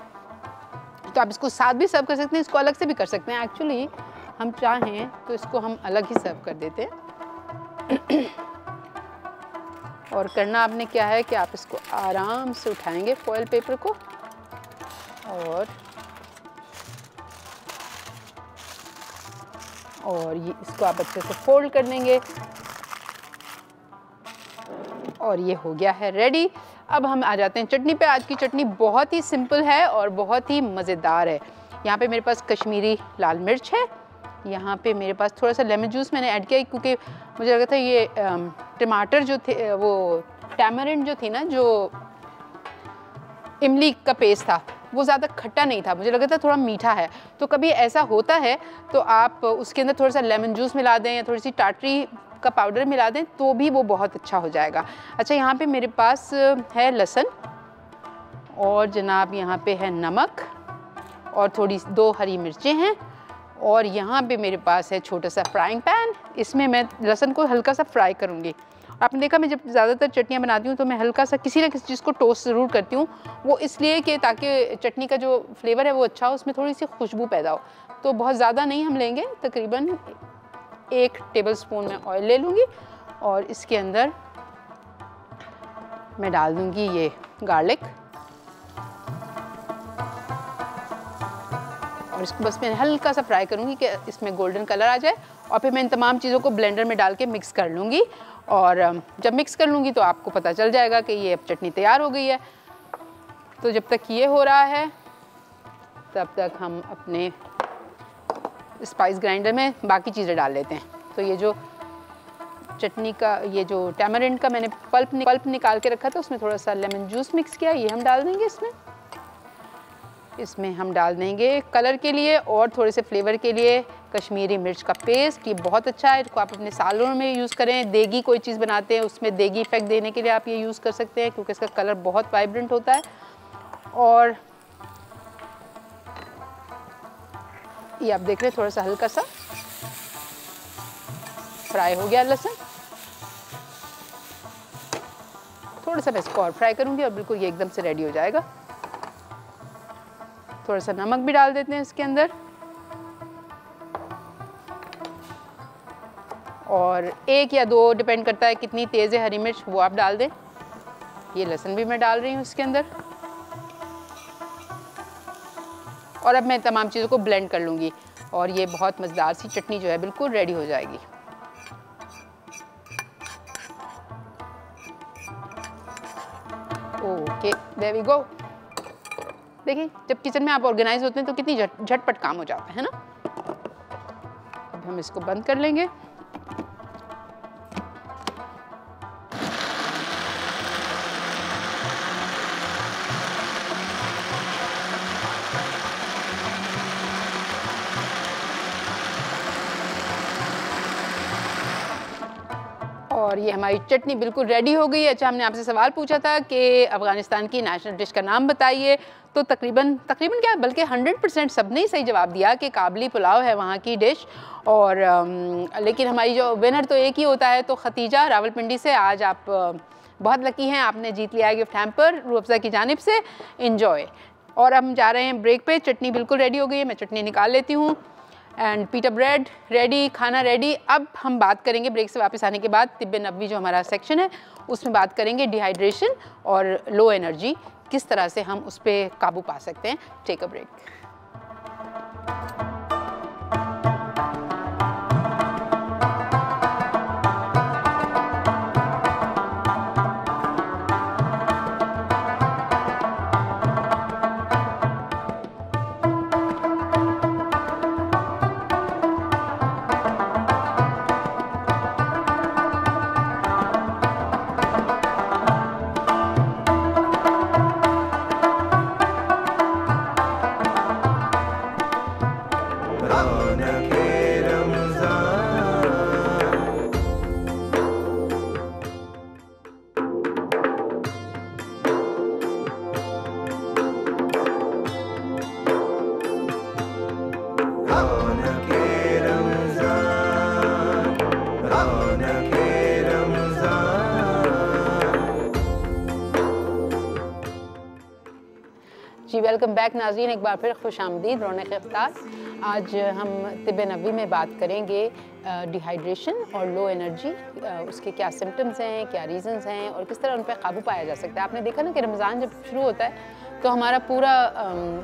S3: तो आप इसको साथ भी सर्व कर सकते हैं, इसको अलग से भी कर सकते हैं। एक्चुअली हम चाहें तो इसको हम अलग ही सर्व कर देते हैं। और करना आपने क्या है कि आप इसको आराम से उठाएंगे फॉयल पेपर को और ये इसको आप अच्छे से फोल्ड कर देंगे और ये हो गया है रेडी। अब हम आ जाते हैं चटनी पे। आज की चटनी बहुत ही सिंपल है और बहुत ही मज़ेदार है। यहाँ पे मेरे पास कश्मीरी लाल मिर्च है, यहाँ पे मेरे पास थोड़ा सा लेमन जूस मैंने ऐड किया क्योंकि मुझे लगा था ये टमाटर जो थे, वो टैमरिंड जो थी ना, जो इमली का पेस्ट था, वो ज़्यादा खट्टा नहीं था, मुझे लगा था थोड़ा मीठा है। तो कभी ऐसा होता है तो आप उसके अंदर थोड़ा सा लेमन जूस मिला दें या थोड़ी सी टाटरी का पाउडर मिला दें तो भी वो बहुत अच्छा हो जाएगा। अच्छा, यहाँ पे मेरे पास है लहसुन और जनाब यहाँ पे है नमक और थोड़ी 2 हरी मिर्चें हैं और यहाँ पे मेरे पास है छोटा सा फ्राइंग पैन। इसमें मैं लहसुन को हल्का सा फ्राई करूँगी। आपने देखा मैं जब ज़्यादातर चटनियाँ बनाती हूँ तो मैं हल्का सा किसी ना किसी चीज़ को टोस्ट ज़रूर करती हूँ, वो इसलिए कि ताकि चटनी का जो फ्लेवर है वो अच्छा हो, उसमें थोड़ी सी खुशबू पैदा हो। तो बहुत ज़्यादा नहीं हम लेंगे, तकरीबन 1 टेबलस्पून मैं ऑयल ले लूँगी और इसके अंदर मैं डाल दूँगी ये गार्लिक और इसको बस मैं हल्का सा फ्राई करूँगी कि इसमें गोल्डन कलर आ जाए और फिर मैं इन तमाम चीज़ों को ब्लेंडर में डाल के मिक्स कर लूँगी और जब मिक्स कर लूँगी तो आपको पता चल जाएगा कि ये अब चटनी तैयार हो गई है। तो जब तक ये हो रहा है तब तक हम अपने स्पाइस ग्राइंडर में बाकी चीज़ें डाल लेते हैं। तो ये जो चटनी का, ये जो टैमरिंड का मैंने पल्प निकाल के रखा था, उसमें थोड़ा सा लेमन जूस मिक्स किया, ये हम डाल देंगे इसमें हम डाल देंगे कलर के लिए और थोड़े से फ्लेवर के लिए कश्मीरी मिर्च का पेस्ट। ये बहुत अच्छा है, इसको आप अपने सालों में यूज़ करें। देगी कोई चीज़ बनाते हैं उसमें देगी इफेक्ट देने के लिए आप ये यूज़ कर सकते हैं, क्योंकि इसका कलर बहुत वाइब्रेंट होता है। और ये आप देख रहे हैं थोड़ा सा हल्का सा फ्राई हो गया लहसुन। थोड़ा सा मैं इसको और फ्राई करूँगी और बिल्कुल ये एकदम से रेडी हो जाएगा। थोड़ा सा नमक भी डाल देते हैं इसके अंदर और 1 या 2 डिपेंड करता है कितनी तेज़ है हरी मिर्च, वो आप डाल दें। ये लहसुन भी मैं डाल रही हूँ इसके अंदर और अब मैं तमाम चीज़ों को ब्लेंड कर लूँगी और ये बहुत मज़ेदार सी चटनी जो है बिल्कुल रेडी हो जाएगी। Okay, there we go. देखिए जब किचन में आप ऑर्गेनाइज होते हैं तो कितनी झटपट काम हो जाता है ना। अब हम इसको बंद कर लेंगे। और ये हमारी चटनी बिल्कुल रेडी हो गई है। अच्छा, हमने आपसे सवाल पूछा था कि अफ़गानिस्तान की नेशनल डिश का नाम बताइए, तो तकरीबन क्या बल्कि 100% सबने ही सही जवाब दिया कि काबली पुलाव है वहाँ की डिश। और लेकिन हमारी जो विनर तो एक ही होता है, तो खतीजा रावलपिंडी से आज आप बहुत लकी हैं, आपने जीत लिया है गिफ्ट हैम्पर रूह अफ़ज़ा की जानिब से। इन्जॉय। और हम जा रहे हैं ब्रेक पे। चटनी बिल्कुल रेडी हो गई है, मैं चटनी निकाल लेती हूँ। एंड पीटा ब्रेड रेडी, खाना रेडी। अब हम बात करेंगे ब्रेक से वापस आने के बाद तिब्बे नबवी जो हमारा सेक्शन है उसमें बात करेंगे डिहाइड्रेशन और लो एनर्जी, किस तरह से हम उस पर काबू पा सकते हैं। Take a break. जी वेलकम बैक नाज़रीन, एक बार फिर खुश आमदीद रौनक इफ्तार। आज हम तिब्बे नबवी में बात करेंगे डिहाइड्रेशन और लो एनर्जी, उसके क्या सिम्टम्स हैं, क्या रीज़न्स हैं और किस तरह उन पर काबू पाया जा सकता है। आपने देखा ना कि रमज़ान जब शुरू होता है तो हमारा पूरा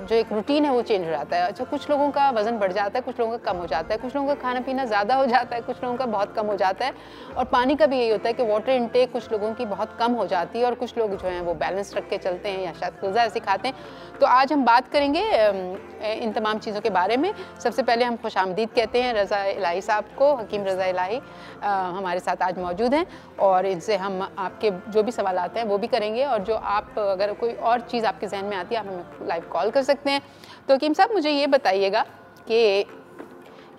S3: जो एक रूटीन है वो चेंज हो जाता है। अच्छा, कुछ लोगों का वज़न बढ़ जाता है, कुछ लोगों का कम हो जाता है, कुछ लोगों का खाना पीना ज़्यादा हो जाता है, कुछ लोगों का बहुत कम हो जाता है। और पानी का भी यही होता है कि वाटर इनटेक कुछ लोगों की बहुत कम हो जाती है और कुछ लोग जो हैं वो बैलेंस रख के चलते हैं या शायद ग़िज़ा ऐसे खाते हैं। तो आज हम बात करेंगे इन तमाम चीज़ों के बारे में। सबसे पहले हम खुश आमदीद कहते हैं रज़ा इलाही साहब को। हकीम रज़ा इलाही हमारे साथ आज मौजूद हैं और इनसे हम आपके जो भी सवाल आते हैं वो भी करेंगे, और जो आप अगर कोई और चीज़ आपके जहन में आती है आप हमें लाइव कॉल कर सकते हैं। तो हकीम साहब मुझे ये बताइएगा कि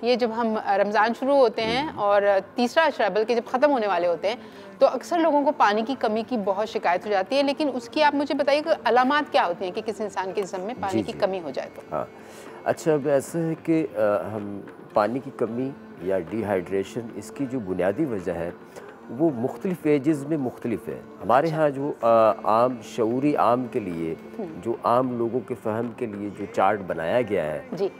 S3: ये जब हम रमज़ान शुरू होते हैं और तीसरा अशरा बल्कि जब ख़त्म होने वाले होते हैं तो अक्सर लोगों को पानी की कमी की बहुत शिकायत हो जाती है, लेकिन उसकी आप मुझे बताइए कि अलामात क्या होती हैं कि किसी इंसान के जिस्म में पानी की कमी हो जाए तो।
S4: हाँ, अच्छा, अब ऐसा है कि हम पानी की कमी या डिहाइड्रेशन, इसकी जो बुनियादी वजह है वो मुख्तलिफ एजेस में मुख्तलिफ है। हमारे यहाँ जो आम शऊरी आम के लिए, जो आम लोगों के फ़हम के लिए जो चार्ट बनाया गया है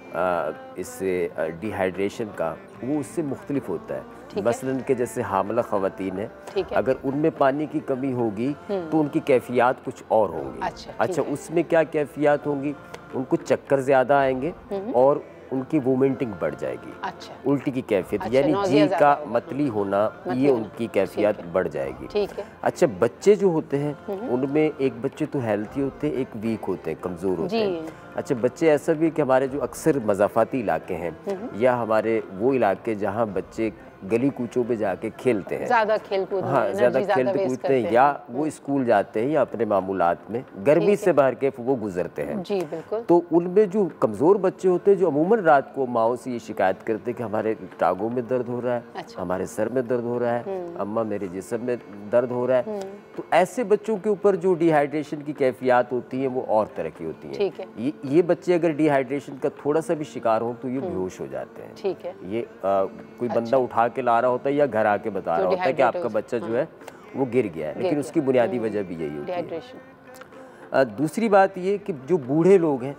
S4: इससे डिहाइड्रेशन का, वो उससे मुख्तलिफ होता है। मसलन के जैसे हामला ख़वातीन है, अगर उनमें पानी की कमी होगी तो उनकी कैफियत कुछ और होंगी। अच्छा, उसमें क्या कैफियत होंगी? उनको चक्कर ज़्यादा आएंगे और उनकी वोमिटिंग बढ़ जाएगी।
S1: अच्छा,
S4: उल्टी की कैफियत,
S1: अच्छा,
S4: यानी जी का मतली होना, ये
S1: होना।
S4: उनकी कैफियत बढ़ जाएगी।
S1: ठीक है।
S4: अच्छा, बच्चे जो होते हैं उनमें एक बच्चे तो हेल्थी होते हैं, एक वीक होते हैं, कमज़ोर होते हैं। अच्छा, बच्चे ऐसा भी कि हमारे जो अक्सर मज़ाफ़ाती इलाके हैं या हमारे वो इलाके जहाँ बच्चे गली कूचों पे जाके खेलते हैं,
S1: ज़्यादा खेल-कूद,
S4: हाँ, ज़्यादा खेलते कूदते हैं, या वो स्कूल जाते हैं या अपने मामूलात में गर्मी से बाहर के वो गुजरते हैं।
S1: जी बिल्कुल।
S4: तो उनमें जो कमज़ोर बच्चे होते हैं, जो अमूमन रात को माओ से ये शिकायत करते हैं कि हमारे टांगों में दर्द हो रहा है,
S1: अच्छा।
S4: हमारे सर में दर्द हो रहा है, अम्मा मेरे जिस्म में दर्द हो रहा है, तो ऐसे बच्चों के ऊपर जो डिहाइड्रेशन की कैफियत होती है वो और तरह की होती है।
S1: ठीक है।
S4: ये बच्चे अगर डिहाइड्रेशन का थोड़ा सा भी शिकार हो तो ये बेहोश हो जाते हैं।
S1: ठीक है।
S4: ये कोई बंदा उठा के ला रहा होता है या घर आके बता रहा होता है कि आपका बच्चा जो है वो गिर गया है, लेकिन उसकी बुनियादी वजह भी यही होती है। दूसरी बात ये कि जो बूढ़े लोग हैं,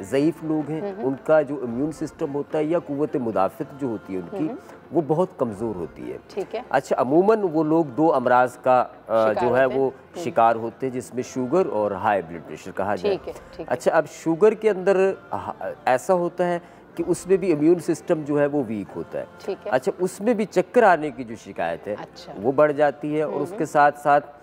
S4: ज़ईफ़ लोग हैं, उनका जो इम्यून सिस्टम होता है या कुव्वत मुदाफ़त जो होती है उनकी, वो बहुत कमज़ोर होती है।
S1: ठीक है।
S4: अच्छा, अमूमन वो लोग 2 अमराज का जो है वो शिकार होते हैं, जिसमें शुगर और हाई ब्लड प्रेशर कहा जाए। अच्छा, अब शुगर के अंदर ऐसा होता है कि उसमें भी इम्यून सिस्टम जो है वो वीक होता है।
S1: ठीक है।
S4: अच्छा, उसमें भी चक्कर आने की जो शिकायत है वो बढ़ जाती है, और उसके साथ साथ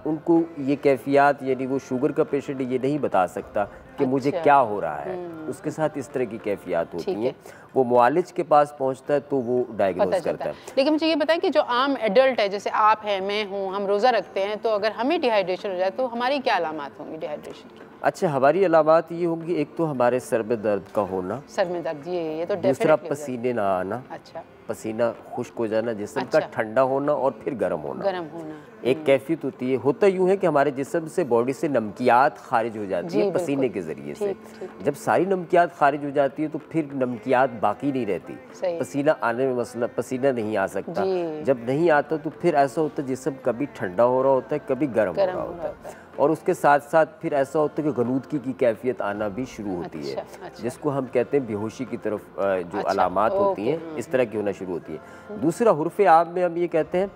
S4: उनको ये कैफियत, यानी वो शुगर का पेशेंट ये नहीं बता सकता कि मुझे क्या हो रहा है, उसके साथ इस तरह की कैफियत होती हैं। वो मुआलिज के पास पहुंचता है तो वो डायग्नोज करता है।
S1: लेकिन मुझे ये बताएं कि जो आम एडल्ट है, जैसे आप हैं, मैं हूँ, हम रोज़ा रखते हैं, तो अगर हमें डिहाइड्रेशन हो जाए तो हमारी क्या अलामात होंगी डिहाइड्रेशन की?
S4: अच्छा, हमारी अलामात ये होंगी, एक तो हमारे सर में दर्द का होना,
S1: सर में दर्द, ये तो
S4: दूसरा पसीने ना आना।
S1: अच्छा,
S4: पसीना खुश्क हो जाना, जिस्म का ठंडा होना और फिर गर्म होना। एक कैफियत होती है। होता यूँ है कि हमारे जिस्म से, बॉडी से नमकियात खारिज हो जाती है पसीने के ज़रिए से। जब सारी नमकियात खारिज हो जाती है तो फिर नमकियात बाकी नहीं रहती, पसीना आने में मसला, पसीना नहीं आ सकता। जब नहीं आता तो फिर ऐसा होता है जिस्म कभी ठंडा हो रहा होता है, कभी गर्म हो रहा होता है, और उसके साथ साथ फिर ऐसा होता है कि गलूदगी की कैफियत आना भी शुरू होती है, जिसको हम कहते हैं बेहोशी की तरफ जो अलामात होती हैं, इस तरह की होना शुरू होती है। दूसरा, हुर्फ़े आम में हम ये कहते हैं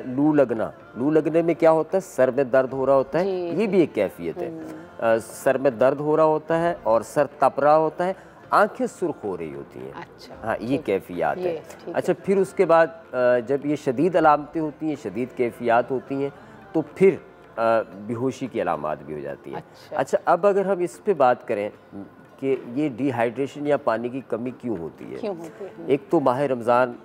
S4: लू लगना। लू लगने में क्या होता है, सर में दर्द हो रहा होता है, ये भी एक कैफियत है। सर में दर्द हो रहा होता है और सर तप रहा होता है, आंखें सुर्ख हो रही होती हैं।
S1: अच्छा,
S4: हाँ, ये कैफियत है। अच्छा, फिर उसके बाद जब ये शदीद अलामतें होती हैं, शदीद कैफियत होती हैं, तो फिर बेहोशी की अलामात भी हो जाती है। अच्छा, अब अगर हम इस पे बात करें कि ये डिहाइड्रेशन या पानी की कमी क्यों होती है, एक तो माह रमज़ान,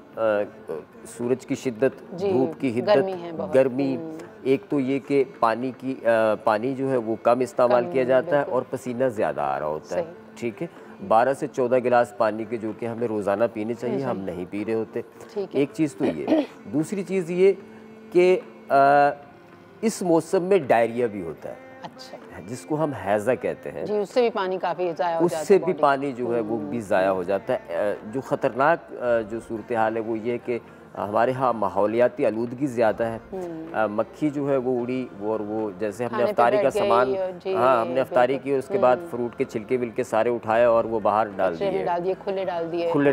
S4: सूरज की शिद्दत, धूप की हिद्दत, गर्मी, एक तो ये कि पानी जो है वो कम इस्तेमाल किया जाता है और पसीना ज़्यादा आ रहा होता है। ठीक है, 12 से 14 गिलास पानी के जो कि हमें रोज़ाना पीने चाहिए, हम नहीं पी रहे होते। एक चीज़ तो ये। दूसरी चीज़ ये कि इस मौसम में डायरिया भी होता है।
S1: अच्छा,
S4: जिसको हम हैज़ा कहते हैं।
S1: जी, उससे भी पानी काफ़ी ज़ाया हो जाता है,
S4: उससे भी पानी जो है वो भी ज़ाया हो जाता है। जो ख़तरनाक जो सूरत हाल है वो ये कि हमारे यहाँ माहौलियाती आलूदगी ज़्यादा है। मक्खी जो है वो उड़ी, और वो जैसे हमने अफ्तारी का सामान, हाँ, हमने अफ्तारी की और उसके बाद फ्रूट के छिलके विलके सारे उठाए और वो बाहर डाल दिए, खुले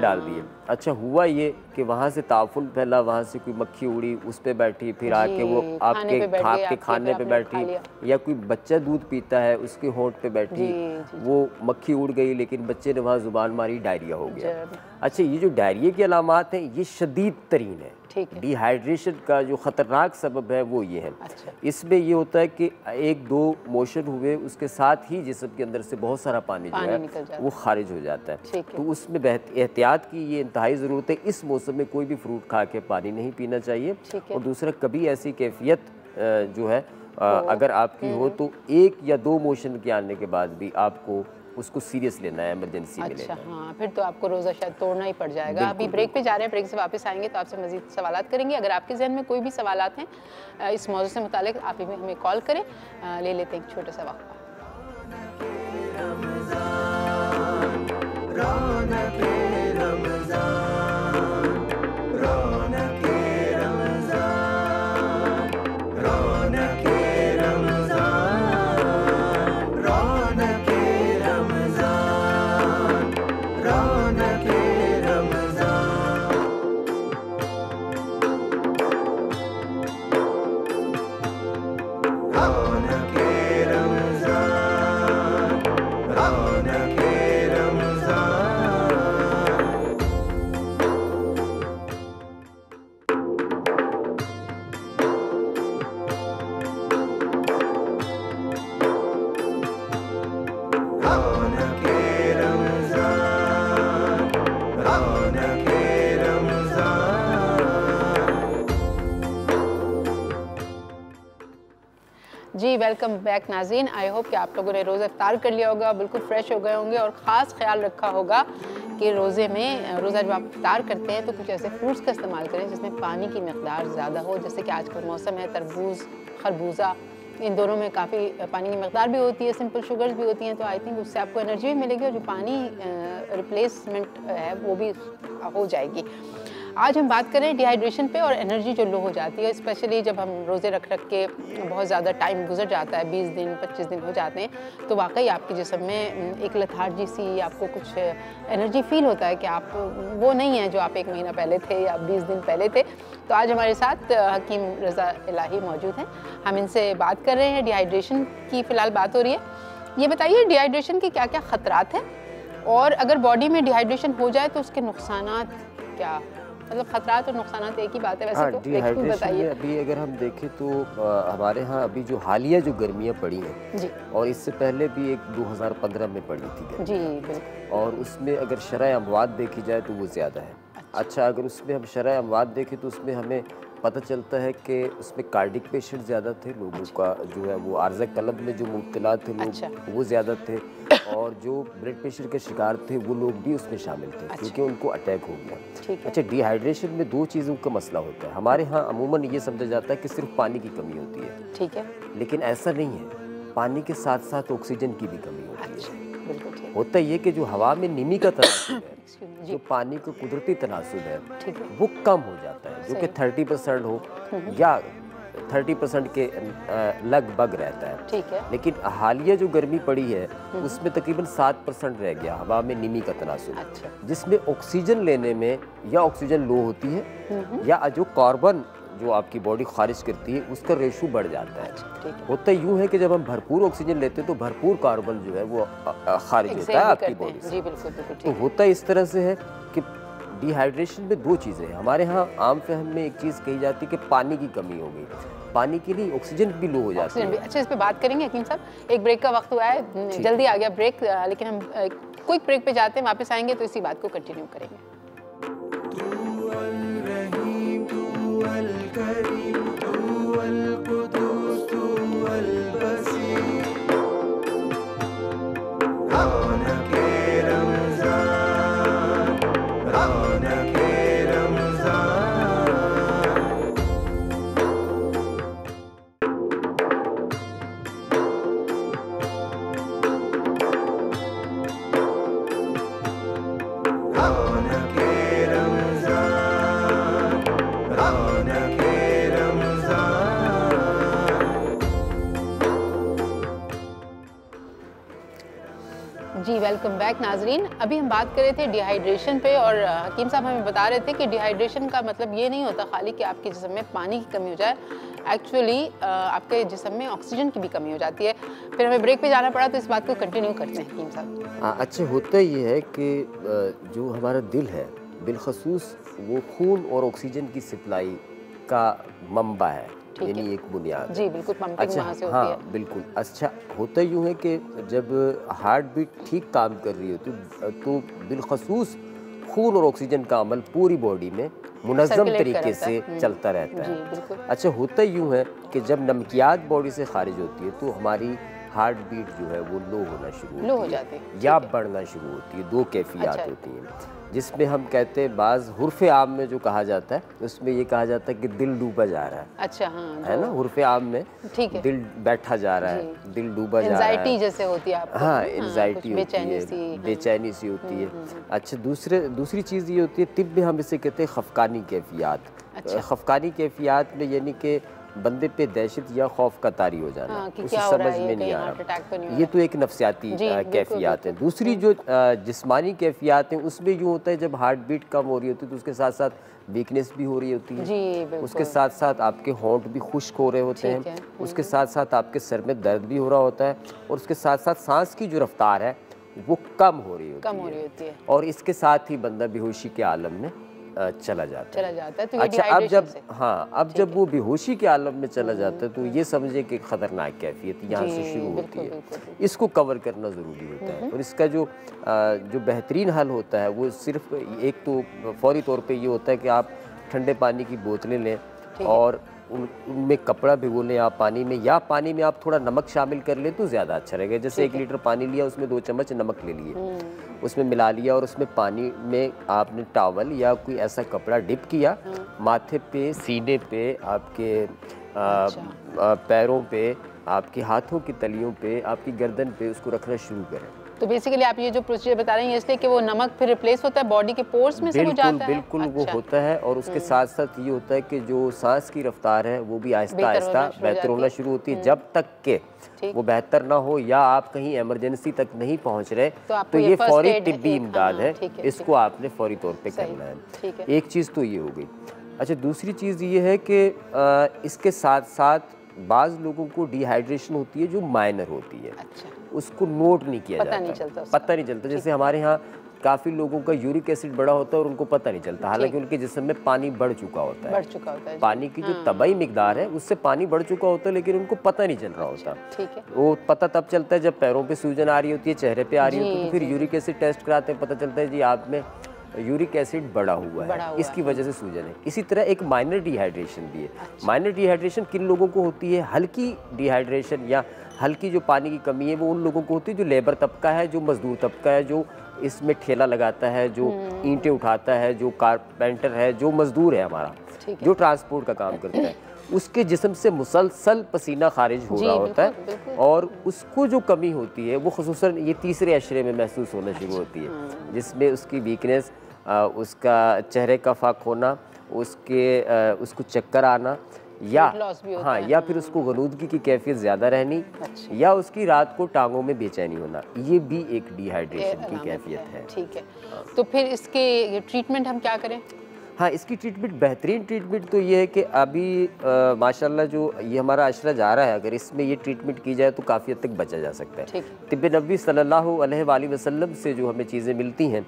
S4: डाल दिए। अच्छा, हुआ ये कि वहाँ से ताफुन फैला, वहाँ से कोई मक्खी उड़ी, उस पर बैठी, फिर आके वो आपके खाने पे बैठी, या कोई बच्चा दूध पीता है उसके होंठ पे बैठी, वो मक्खी उड़ गई, लेकिन बच्चे ने वहाँ जुबान मारी, डायरिया हो गया। अच्छा, ये जो डायरिया की अलामात हैं ये शदीद तरीन है। डिहाइड्रेशन का जो ख़तरनाक सबब है वो ये है। अच्छा। इसमें ये होता है कि 1-2 मोशन हुए, उसके साथ ही जिस्म के अंदर से बहुत सारा पानी जो है वो खारिज हो जाता है। तो उसमें एहतियात की ये इंतहाई ज़रूरत है। इस मौसम में कोई भी फ्रूट खा के पानी नहीं पीना चाहिए। और दूसरा, कभी ऐसी कैफियत जो है अगर आपकी हो तो 1 या 2 मोशन के आने के बाद भी आपको उसको सीरियस लेना है, इमरजेंसी में लेना है।
S1: हाँ, फिर तो आपको रोज़ा शायद तोड़ना ही पड़ जाएगा। अभी ब्रेक पे जा रहे हैं, ब्रेक से वापस आएंगे तो आपसे मज़ीद सवालात करेंगे। अगर आपके जहन में कोई भी सवालात हैं इस मौजूद से मुतालिक, आप हमें कॉल करें। ले लेते हैं एक छोटा सा वक्फा। जी वेलकम बैक नाज़रीन। आई होप कि आप लोगों ने रोज़ा इफ्तार कर लिया होगा, बिल्कुल फ्रेश हो गए होंगे और ख़ास ख्याल रखा होगा कि रोज़े में रोज़ा जब आप इफ्तार करते हैं तो कुछ ऐसे फ्रूट्स का इस्तेमाल करें जिसमें पानी की मकदार ज़्यादा हो। जैसे कि आजकल मौसम है, तरबूज, खरबूजा, इन दोनों में काफ़ी पानी की मकदार भी होती है, सिंपल शुगर्स भी होती हैं, तो आई थिंक उससे आपको एनर्जी भी मिलेगी और जो पानी रिप्लेसमेंट है वो भी हो जाएगी। आज हम बात करें डिहाइड्रेशन पे और एनर्जी जो लो हो जाती है, स्पेशली जब हम रोज़े रख के बहुत ज़्यादा टाइम गुजर जाता है, 20 दिन 25 दिन हो जाते हैं, तो वाकई आपके जिस्म में एक लथार्जी सी, आपको कुछ एनर्जी फील होता है कि आप वो नहीं है जो आप 1 महीना पहले थे या 20 दिन पहले थे। तो आज हमारे साथ हकीम रज़ा इलाही मौजूद हैं, हम इनसे बात कर रहे हैं। डिहाइड्रेशन की फ़िलहाल बात हो रही है। ये बताइए डिहाइड्रेशन के क्या क्या ख़तरात हैं और अगर बॉडी में डिहाइड्रेशन हो जाए तो उसके नुकसानात क्या, मतलब खतरात और नुकसानात एक ही बात है वैसे।
S4: हाँ,
S1: तो
S4: डिहाइड्रेशन में अभी अगर हम देखें तो हमारे यहाँ अभी जो हालिया जो गर्मियाँ पड़ी हैं
S1: जी,
S4: और इससे पहले भी एक 2015 में पड़ी थी गर्मी
S1: जी बिल्कुल,
S4: और उसमें अगर शरह अमवात देखी जाए तो वो ज़्यादा है। अच्छा, अगर उसमें हम शरह अमवात देखें तो उसमें हमें पता चलता है कि उसमें कार्डिक पेशेंट ज़्यादा थे, लोगों का जो है वो आर्ज़ा कल्ब में जो मुब्तला थे लोग वो ज़्यादा थे और जो ब्लड प्रेशर के शिकार थे वो लोग भी उसमें शामिल थे क्योंकि उनको अटैक हो गया। अच्छा, डिहाइड्रेशन में 2 चीज़ों का मसला होता है। हमारे यहाँ अमूमन ये समझा जाता है कि सिर्फ पानी की कमी होती है, ठीक है, लेकिन ऐसा नहीं है। पानी के साथ साथ ऑक्सीजन की भी कमी होती है। होता ये कि जो हवा में नमी का तनासुब है, जो पानी का कुदरती तनासुब है, वो कम हो जाता है, जो कि 30% हो या 30% के लगभग रहता है, ठीक है। लेकिन हालिया जो गर्मी पड़ी है उसमें तकरीबन 7% रह गया हवा में नमी का तनासुब। अच्छा। जिसमें ऑक्सीजन लेने में या ऑक्सीजन लो होती है या जो कार्बन जो आपकी बॉडी खारिज करती है उसका रेशो बढ़ जाता है। होता यूँ है कि जब हम भरपूर ऑक्सीजन लेते हैं तो भरपूर कार्बन जो है वो खारिज होता है आपकी बॉडी से। तो होता इस तरह से है कि डिहाइड्रेशन में 2 चीज़ें हैं। हमारे यहाँ आम फहम में एक चीज़ कही जाती है कि पानी की कमी हो गई, पानी के लिए ऑक्सीजन भी लो हो जाती है।
S1: अच्छा, इस पे बात करेंगे हकीम साहब। एक ब्रेक का वक्त हुआ है, जल्दी आ गया ब्रेक, लेकिन हम क्विक ब्रेक पे जाते हैं, वापस आएंगे तो इसी बात को कंटिन्यू करेंगे। जी वेलकम बैक नाजरीन। अभी हम बात कर रहे थे डिहाइड्रेशन पे और हकीम साहब हमें बता रहे थे कि डिहाइड्रेशन का मतलब ये नहीं होता खाली कि आपके जिस्म में पानी की कमी हो जाए, एक्चुअली आपके जिस्म में ऑक्सीजन की भी कमी हो जाती है। फिर हमें ब्रेक पे जाना पड़ा तो इस बात को कंटिन्यू करते हैं हकीम साहब।
S4: अच्छा, होता ये है कि जो हमारा दिल है बिलखसूस वो खून और ऑक्सीजन की सप्लाई का मंबा है, यानी एक बुनियाद।
S1: जी बिल्कुल, पंपिंग वहाँ से होती है।
S4: हाँ बिल्कुल। अच्छा, होता यूँ है कि जब हार्ट बीट ठीक काम कर रही होती तो बिलखसूस खून और ऑक्सीजन का अमल पूरी बॉडी में मुनज़्ज़म तरीके से चलता रहता है। अच्छा, होता यूँ है कि जब नमकियात बॉडी से खारिज होती है तो हमारी हार्ट बीट जो है वो लो होना शुरू हो जाती है या बढ़ना शुरू होती है। 2 कैफियत होती हैं जिसमें हम कहते हैं बाज़ हुर्फ़े आम में जो कहा जाता है उसमें ये कहा जाता है कि दिल डूबा जा रहा है।
S1: अच्छा, हाँ,
S4: है ना, हुर्फ़े आम में दिल बैठा जा रहा है, दिल डूबा जा रहा है,
S1: एंजाइटी जैसे होती है आपको।
S4: हाँ, एंजाइटी होती है, बेचैनी सी होती है। अच्छा, दूसरी चीज़ ये होती है, तिब में हम इसे कहते हैं खफकानी कैफियत। खफकानी कैफियत में यानी कि बंदे पे दहशत या खौफ का तारी हो जाना, उसे समझ में नहीं आ रहा। ये तो एक नफ्सियाती कैफियत है। दूसरी जो जिस्मानी कैफियत है उसमें यूँ होता है जब हार्ट बीट कम हो रही होती है तो उसके साथ साथ वीकनेस भी हो रही होती है, उसके साथ साथ आपके होंठ भी खुश्क हो रहे होते हैं, उसके साथ साथ आपके सर में दर्द भी हो रहा होता है और उसके साथ साथ सांस की जो रफ्तार है वो कम हो रही होती है और इसके साथ ही बंदा बेहोशी के आलम में चला जाता
S3: है। तो
S4: अच्छा, अब जब जब वो बेहोशी के आलम में चला जाता है तो ये समझे कि खतरनाक कैफियत यहाँ से शुरू होती है। इसको कवर करना ज़रूरी होता है और इसका जो बेहतरीन हल होता है वो सिर्फ एक तो फौरी तौर पे ये होता है कि आप ठंडे पानी की बोतलें लें और उनमें कपड़ा भिगो लें आप पानी में, या पानी में आप थोड़ा नमक शामिल कर लें तो ज़्यादा अच्छा रहेगा। जैसे 1 लीटर पानी लिया, उसमें 2 चम्मच नमक ले लिए, उसमें मिला लिया और उसमें पानी में आपने टॉवल या कोई ऐसा कपड़ा डिप किया, माथे पे, सीने पे, आपके पैरों पे, आपके हाथों की तलियों पे, आपकी गर्दन पे उसको रखना शुरू करें।
S3: तो बेसिकली आप ये जो प्रोसीजर बता रहे हैं इसलिए कि वो नमक फिर रिप्लेस होता है बॉडी के पोर्स में से हो जाता है।
S4: बिल्कुल वो होता है और उसके साथ साथ ये होता है कि जो सांस की रफ्तार है वो भी आहिस्ता आहिस्ता बेहतर होना शुरू होती है। जब तक के वो बेहतर ना हो या आप कहीं इमरजेंसी तक नहीं पहुंच रहे तो ये फौरी तिब्बी इमदाद है, इसको आपने फौरी तौर पे करना है। एक चीज़ तो ये हो गई। अच्छा, दूसरी चीज़ ये है कि इसके साथ साथ बाज़ लोगों को डिहाइड्रेशन होती है जो माइनर होती है। उसको नोट नहीं किया जाता, पता नहीं चलता। जैसे हमारे यहाँ काफ़ी लोगों का यूरिक एसिड बढ़ा होता है और उनको पता नहीं चलता, हालांकि उनके जिस्म में पानी बढ़ चुका होता है। पानी की जो तबाई मिकदार है उससे पानी बढ़ चुका होता है लेकिन उनको पता नहीं चल रहा होता। वो पता तब चलता है जब पैरों पे सूजन आ रही होती है, चेहरे पे आ रही होती है, तो फिर यूरिक एसिड टेस्ट कराते हैं, पता चलता है जी आप में यूरिक एसिड बढ़ा हुआ है, इसकी वजह से सूजन है। इसी तरह एक माइनर डिहाइड्रेशन भी है। माइनर डिहाइड्रेशन किन लोगों को होती है? हल्की डिहाइड्रेशन या हल्की जो पानी की कमी है वो उन लोगों को होती है जो लेबर तबका है, जो मजदूर तबका है, जो इसमें ठेला लगाता है, जो ईंटें उठाता है, जो कारपेंटर है, जो मजदूर है हमारा, जो ट्रांसपोर्ट का काम करता है, उसके जिस्म से मुसलसल पसीना खारिज हो रहा होता है और उसको जो कमी होती है वो खुसूसन ये तीसरे अशरे में महसूस होना शुरू होती है, जिसमें उसकी वीकनेस, उसका चेहरे का फाक होना, उसको चक्कर आना, या या फिर उसको गलूदगी की कैफियत ज़्यादा रहनी, या उसकी रात को टांगों में बेचैनी होना, ये भी एक डिहाइड्रेशन की कैफियत है।
S3: ठीक है, तो फिर इसके ट्रीटमेंट हम क्या करें?
S4: हाँ, इसकी ट्रीटमेंट, बेहतरीन ट्रीटमेंट तो ये है कि अभी माशाल्लाह जो ये हमारा अशरा जा रहा है, अगर इसमें ये ट्रीटमेंट की जाए तो काफ़ी हद तक बचा जा सकता है। तिब्बे नबी सल्लल्लाहु अलैहि वसल्लम से जो हमें चीज़ें मिलती हैं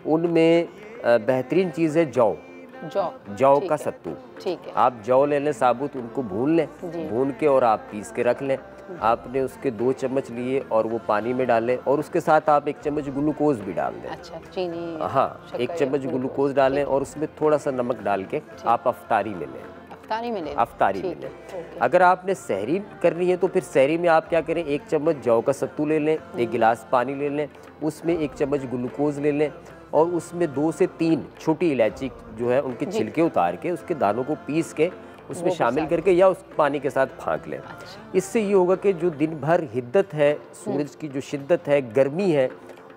S4: उनमें बेहतरीन चीज़ है जौ का सत्तू।
S3: ठीक है,
S4: आप जौ ले लें साबुत, उनको भून लें, भून के और आप पीस के रख लें। आपने उसके 2 चम्मच लिए और वो पानी में डालें और उसके साथ आप 1 चम्मच ग्लूकोज भी डाल दें।
S3: अच्छा, चीनी,
S4: हाँ, 1 चम्मच ग्लूकोज डालें और उसमें थोड़ा सा नमक डाल के आप अफ्तारी में लें। अफ्तारी में लें। अगर आपने सहरी करनी है तो फिर सहरी में आप क्या करें, 1 चम्मच जौ का सत्तू ले लें, 1 गिलास पानी ले लें, उसमें 1 चम्मच ग्लूकोज ले लें और उसमें 2 से 3 छोटी इलायची जो है उनके छिलके उतार के उसके दानों को पीस के उसमें शामिल करके या उस पानी के साथ फाँक लें। इससे ये होगा कि जो दिन भर हिद्दत है, सूरज की जो शिद्दत है, गर्मी है,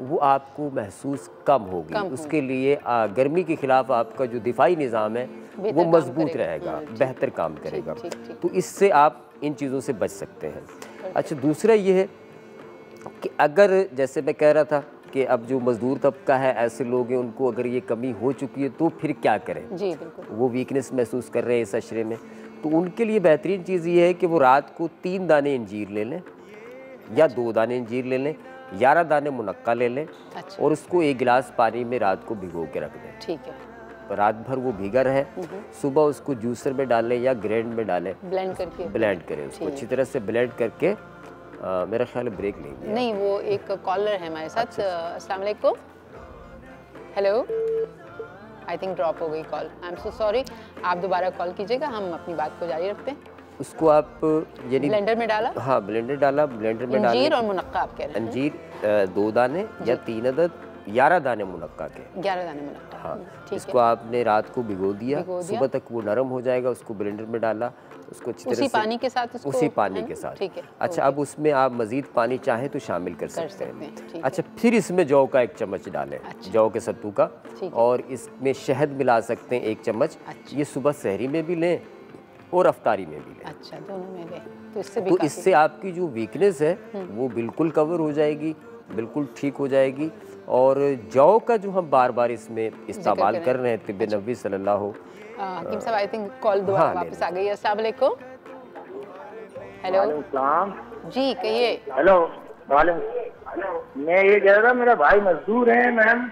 S4: वो आपको महसूस कम होगी। उसके लिए गर्मी के खिलाफ आपका जो दिफाई निज़ाम है वो मजबूत रहेगा, बेहतर काम करेगा। तो इससे आप इन चीज़ों से बच सकते हैं। अच्छा, दूसरा ये है कि अगर जैसे मैं कह रहा था कि अब जो मजदूर तबका है, ऐसे लोग हैं, उनको अगर ये कमी हो चुकी है तो फिर क्या करें?
S3: जी बिल्कुल,
S4: वो वीकनेस महसूस कर रहे हैं इस अशरे में, तो उनके लिए बेहतरीन चीज़ ये है कि वो रात को 3 दाने अंजीर ले लें या 2 दाने अंजीर ले लें, 11 दाने मुनक्का ले लें और उसको 1 गिलास पानी में रात को भिगो के रख दें।
S3: ठीक है,
S4: रात भर वो भीगा रहे, सुबह उसको जूसर में डालें या ग्राइंड में डालें, ब्लेंड करें उसको अच्छी तरह से ब्लेंड करके। मेरा ख्याल है ब्रेक
S3: नहीं, वो एक कॉलर है हमारे साथ। अस्सलाम वालेकुम, हेलो, आई थिंक ड्रॉप हो गई call, I am so sorry. आप दोबारा कॉल कीजिएगा, हम अपनी बात को जारी रखते हैं।
S4: उसको आप यानी
S3: ब्लेंडर में डाला?
S4: हाँ, ब्लेंडर में डाला।
S3: अंजीर और मुनक्का आप कह रहे हैं?
S4: अंजीर 2 दाने या 3 अदद, 11 दाने मुनक्का के।
S3: 11 दाने मुनक्का,
S4: हाँ। इसको आपने रात को भिगो दिया, सुबह तक वो नरम हो जाएगा। उसको ब्लेंडर में डाला, उसको अच्छी तरह से
S3: उसी पानी के साथ,
S4: उसी पानी के साथ।
S3: ठीक है।
S4: अच्छा, अब उसमें आप मजीद पानी चाहें तो शामिल कर सकते हैं। अच्छा, फिर इसमें जौ का 1 चम्मच डालें, जौ के सत्तू का, और इसमें शहद मिला सकते हैं 1 चम्मच। ये सुबह सहरी में भी लें और अफ्तारी में भी लें।
S3: अच्छा, दोनों में लें
S4: तो इससे आपकी जो वीकनेस है वो बिल्कुल कवर हो जाएगी, बिल्कुल ठीक हो जाएगी। और जौ का जो हम बार बार इसमें इस्तेमाल कर रहे हैं, तिब्बे नबी सल्लल्लाहु
S3: हकीम साहब, आई थिंक कॉल दोबारा वापस आ गई है। अस्सलाम वालेकुम। हेलो जी, कहिए।
S5: हेलो, मैं ये कह रहा था, मेरा भाई मजदूर है मैम,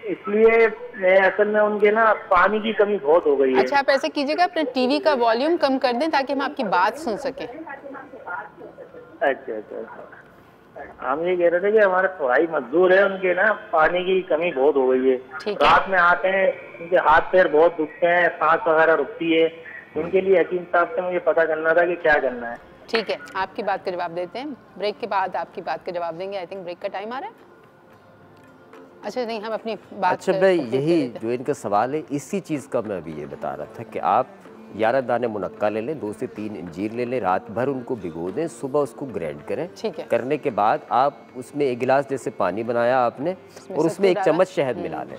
S5: इसलिए असल में उनके ना पानी की कमी बहुत हो गई है।
S1: अच्छा, आप ऐसे कीजिएगा, अपने टीवी का वॉल्यूम कम कर दें ताकि हम आपकी बात सुन सकें।
S5: अच्छा, हम ये कह रहे थे कि हमारे थोड़ाई मजदूर है, उनके ना पानी की कमी बहुत हो गई है। रात में आते हैं, उनके हाथ पैर बहुत दुखते हैं, सांस वगैरह रुकती है। उनके लिए हकीम साहब से मुझे पता करना था कि क्या करना है।
S1: ठीक है, आपकी बात का जवाब देते हैं, ब्रेक के बाद आपकी बात का जवाब देंगे। आई थिंक ब्रेक का टाइम आ रहा है। अच्छा, नहीं, हम अपनी बात।
S4: अच्छा भाई, यही जो इनका सवाल है, इसी चीज़ का मैं अभी ये बता रहा था कि आप 11 दाने मुनक्का ले लें, 2 से 3 अंजीर ले लें, रात भर उनको भिगो दें, सुबह उसको ग्राइंड करें।
S1: ठीक है।
S4: करने के बाद आप उसमें 1 गिलास जैसे पानी बनाया आपने, और उसमें 1 चम्मच शहद मिला लें,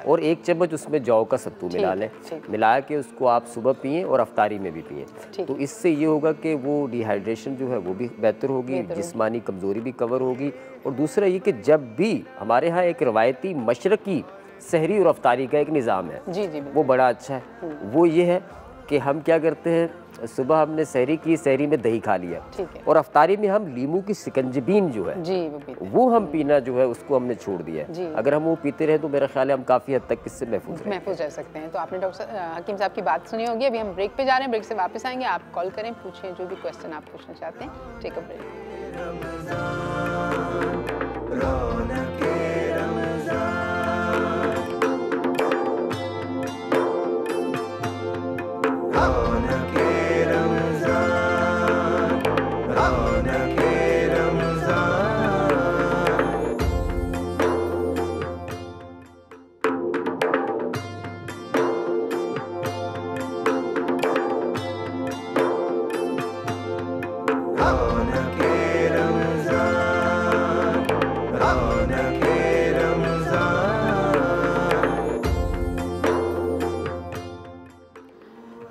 S4: और 1 चम्मच उसमें जौ का सत्तू मिला लें। मिला के उसको आप सुबह पिएं और अफ्तारी में भी पिएं। तो इससे ये होगा कि वो डिहाइड्रेशन जो है वो भी बेहतर होगी, जिस्मानी कमज़ोरी भी कवर होगी। और दूसरा ये कि जब भी हमारे यहाँ एक रवायती मशरक़ी सहरी और अफ्तारी का एक निज़ाम है,
S1: जी,
S4: वो बड़ा अच्छा है। वो ये है कि हम क्या करते हैं, सुबह हमने सहरी की, सहरी में दही खा लिया, और अफ्तारी में हम लीमू की शिकंजबीन जो है
S1: जी,
S4: वो हम पीना जो है उसको हमने छोड़ दिया है। अगर हम वो पीते रहे तो मेरा ख्याल है हम काफ़ी हद तक इससे महफूज
S1: रह सकते हैं। तो आपने डॉक्टर हकीम साहब की बात सुनी होगी। अभी हम ब्रेक पे जा रहे हैं, ब्रेक से वापस आएंगे। आप कॉल करें, पूछें जो भी क्वेश्चन आप पूछना चाहते हैं। Take a break.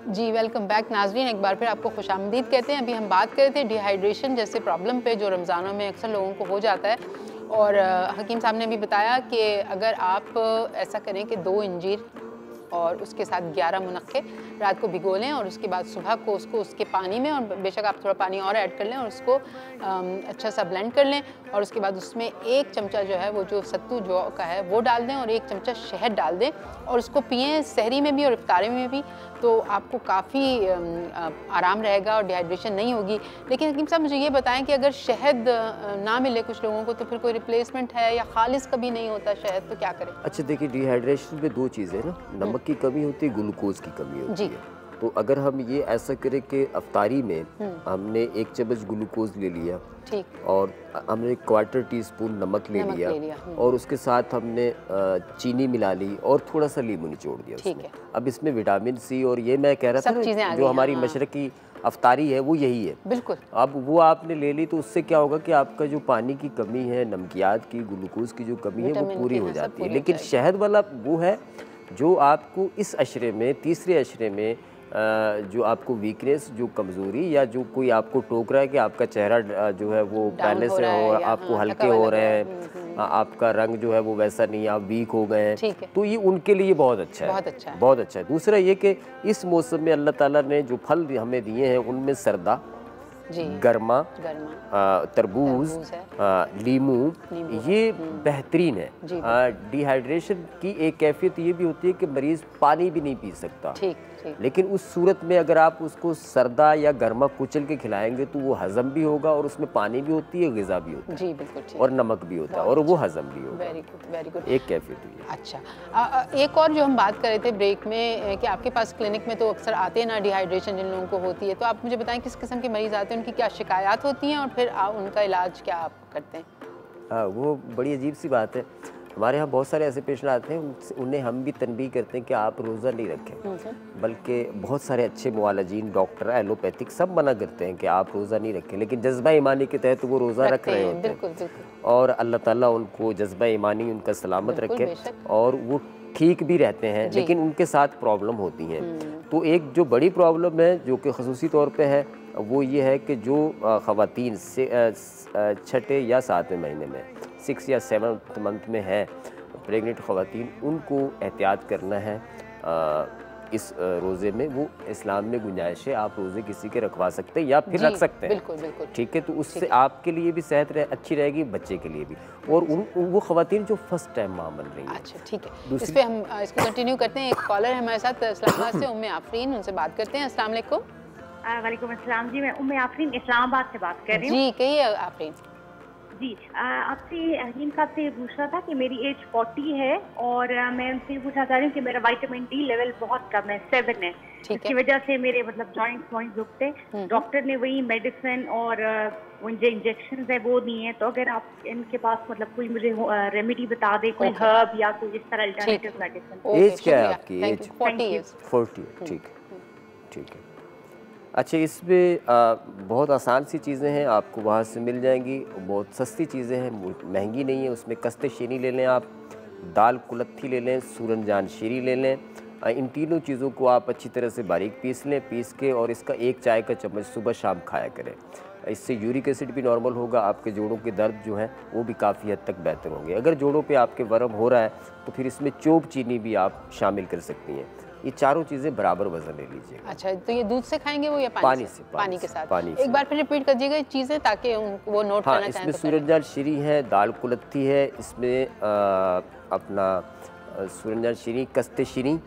S1: जी, वेलकम बैक नाज़रीन, एक बार फिर आपको खुशामदीद कहते हैं। अभी हम बात कर रहे थे डिहाइड्रेशन जैसे प्रॉब्लम पे, जो रमज़ानों में अक्सर लोगों को हो जाता है। और हकीम साहब ने भी बताया कि अगर आप ऐसा करें कि 2 अंजीर और उसके साथ 11 मुनक्के रात को भिगो लें, और उसके बाद सुबह को उसको उसके पानी में, और बेशक आप थोड़ा पानी और ऐड कर लें, और उसको अच्छा सा ब्लेंड कर लें, और उसके बाद उसमें 1 चमचा जो है वो जो सत्तू जौ का है वो डाल दें, और 1 चमचा शहद डाल दें, और उसको पिएं सहरी में भी और इफ्तारी में भी। तो आपको काफ़ी आराम रहेगा और डिहाइड्रेशन नहीं होगी। लेकिन हकीम साहब मुझे ये बताएं कि अगर शहद ना मिले कुछ लोगों को, तो फिर कोई रिप्लेसमेंट है, या खालिस कभी नहीं होता शहद, तो क्या करें?
S4: अच्छा देखिए, डिहाइड्रेशन में 2 चीज़ें ना, नमक की कमी होती है, ग्लूकोज की कमी होती है। तो अगर हम ये ऐसा करें कि अफ्तारी में हमने 1 चम्मच ग्लूकोज ले लिया,
S1: ठीक,
S4: और हमने 1/4 टीस्पून नमक ले लिया, और उसके साथ हमने चीनी मिला ली, और थोड़ा सा नींबू निचोड़ दिया उसमें। अब इसमें विटामिन सी, और ये मैं कह रहा था जो हमारी मशरक़ी अफ्तारी है वो यही है।
S1: बिल्कुल।
S4: अब वो आपने ले ली, तो उससे क्या होगा कि आपका जो पानी की कमी है, नमकियात की, ग्लूकोज की जो कमी है वो पूरी हो जाती है। लेकिन शहद वाला वो है जो आपको इस अशरे में, तीसरे अशरे में, जो आपको वीकनेस, जो कमज़ोरी, या जो कोई आपको टोक रहा है कि आपका चेहरा जो है वो बैलेंस है, और आपको हल्के हो रहे हैं, आपका रंग जो है वो वैसा नहीं, आप वीक हो गए हैं, तो ये उनके लिए बहुत अच्छा है, बहुत अच्छा है। दूसरा ये कि इस मौसम में अल्लाह ताला ने जो फल हमें दिए हैं उनमें सरदा, गर्मा, तरबूज, लीमू, ये बेहतरीन है। डिहाइड्रेशन की एक कैफियत ये भी होती है कि मरीज़ पानी भी नहीं पी सकता, लेकिन उस सूरत में अगर आप उसको सरदा या गर्मा कुचल के खिलाएंगे तो वो हज़म भी होगा, और उसमें पानी भी होती है, ग़िज़ा भी होता है,
S1: जी बिल्कुल ठीक,
S4: और नमक भी होता है, और वो हज़म भी होगा।
S1: Very good, very good.
S4: एक कैफियत हुई है।
S1: अच्छा, एक और जो हम बात कर रहे थे ब्रेक में कि आपके पास क्लिनिक में तो अक्सर आते हैं ना डिहाइड्रेशन जिन लोगों को होती है, तो आप मुझे बताएं किस किस्म के मरीज़ आते हैं, उनकी क्या शिकायत होती हैं, और फिर उनका इलाज क्या आप करते हैं?
S4: वो बड़ी अजीब सी बात है। हमारे यहाँ बहुत सारे ऐसे पेशेंट आते हैं, उन्हें हम भी तनबीह करते हैं कि आप रोज़ा नहीं रखें, बल्कि बहुत सारे अच्छे मुआलजीन, डॉक्टर, एलोपैथिक सब मना करते हैं कि आप रोज़ा नहीं रखें, लेकिन जज्बा ईमानी के तहत वो रोज़ा रख रहे होते हैं। और अल्लाह ताला उनको जज्बा ईमानी उनका सलामत रखे, और वो ठीक भी रहते हैं, लेकिन उनके साथ प्रॉब्लम होती हैं। तो एक जो बड़ी प्रॉब्लम है जो कि ख़ुसूसी तौर पे है, वो ये है कि जो ख़वातीन से 6 या 7वें महीने में, 6 या 7th मंथ में है प्रेग्नेंट ख़वातीन, उनको एहतियात करना है। इस रोज़े में, वो इस्लाम में गुंजाइश है, आप रोज़े किसी के रखवा सकते हैं या फिर रख सकते हैं।
S1: बिल्कुल बिल्कुल,
S4: ठीक है। तो उससे आपके लिए भी सेहत अच्छी रहेगी, बच्चे के लिए भी, और वो ख़वातीन जो फर्स्ट टाइम माँ बन रही हैं।
S1: अच्छा ठीक है, इस पर हम इसको कंटिन्यू करते हैं। एक कॉलर है हमारे साथ इस्लामाबाद से, उम्मे आफरीन, उनसे बात करते हैं। अस्सलाम वालेकुम।
S6: वालेकुम अस्सलाम जी, मैं उम्मे आफरीन इस्लामाबाद से बात कर रही हूँ।
S1: जी कहिए आफरीन।
S6: जी आपसे हकीम साहब से पूछना था कि मेरी एज 40 है और मैं उनसे पूछना चाह रही हूँ कि मेरा विटामिन डी लेवल बहुत कम है, 7 है, इसकी वजह से मेरे मतलब जॉइंट्स दुखते। डॉक्टर ने वही मेडिसिन और जो इंजेक्शन है वो दिए हैं, तो अगर आप इनके पास मतलब कोई मुझे रेमेडी बता दे, कोई हर्ब या कोई इस तरह अल्टरनेटिव मेडिसिन।
S4: एज क्या है आपकी? एज 40। ठीक है, ठीक है। अच्छा, इसमें बहुत आसान सी चीज़ें हैं, आपको वहाँ से मिल जाएंगी। बहुत सस्ती चीज़ें हैं, महंगी नहीं है। उसमें कस्ते शीनी ले लें, आप दाल कुलत्थी ले लें, सूरनजान शीरी ले लें। इन तीनों चीज़ों को आप अच्छी तरह से बारीक पीस लें, पीस के और इसका 1 चाय का चम्मच सुबह शाम खाया करें। इससे यूरिक एसिड भी नॉर्मल होगा, आपके जोड़ों के दर्द जो हैं वो भी काफ़ी हद तक बेहतर होंगे। अगर जोड़ों पे आपके वर्म हो रहा है तो फिर इसमें चोप चीनी भी आप शामिल कर सकती हैं। ये चारों चीज़ें बराबर वजन ले लीजिए।
S1: अच्छा, तो ये दूध से खाएंगे वो या पानी से? पानी के साथ। एक बार फिर रिपीट कर दीजिएगा चीज़ें ताकि वो नोट करना चाहें।
S4: इसमें सूरनजान शीरी है, दाल कुलत्थी है, इसमें अपना सूरनजान शीरी, कस्ते शीरी,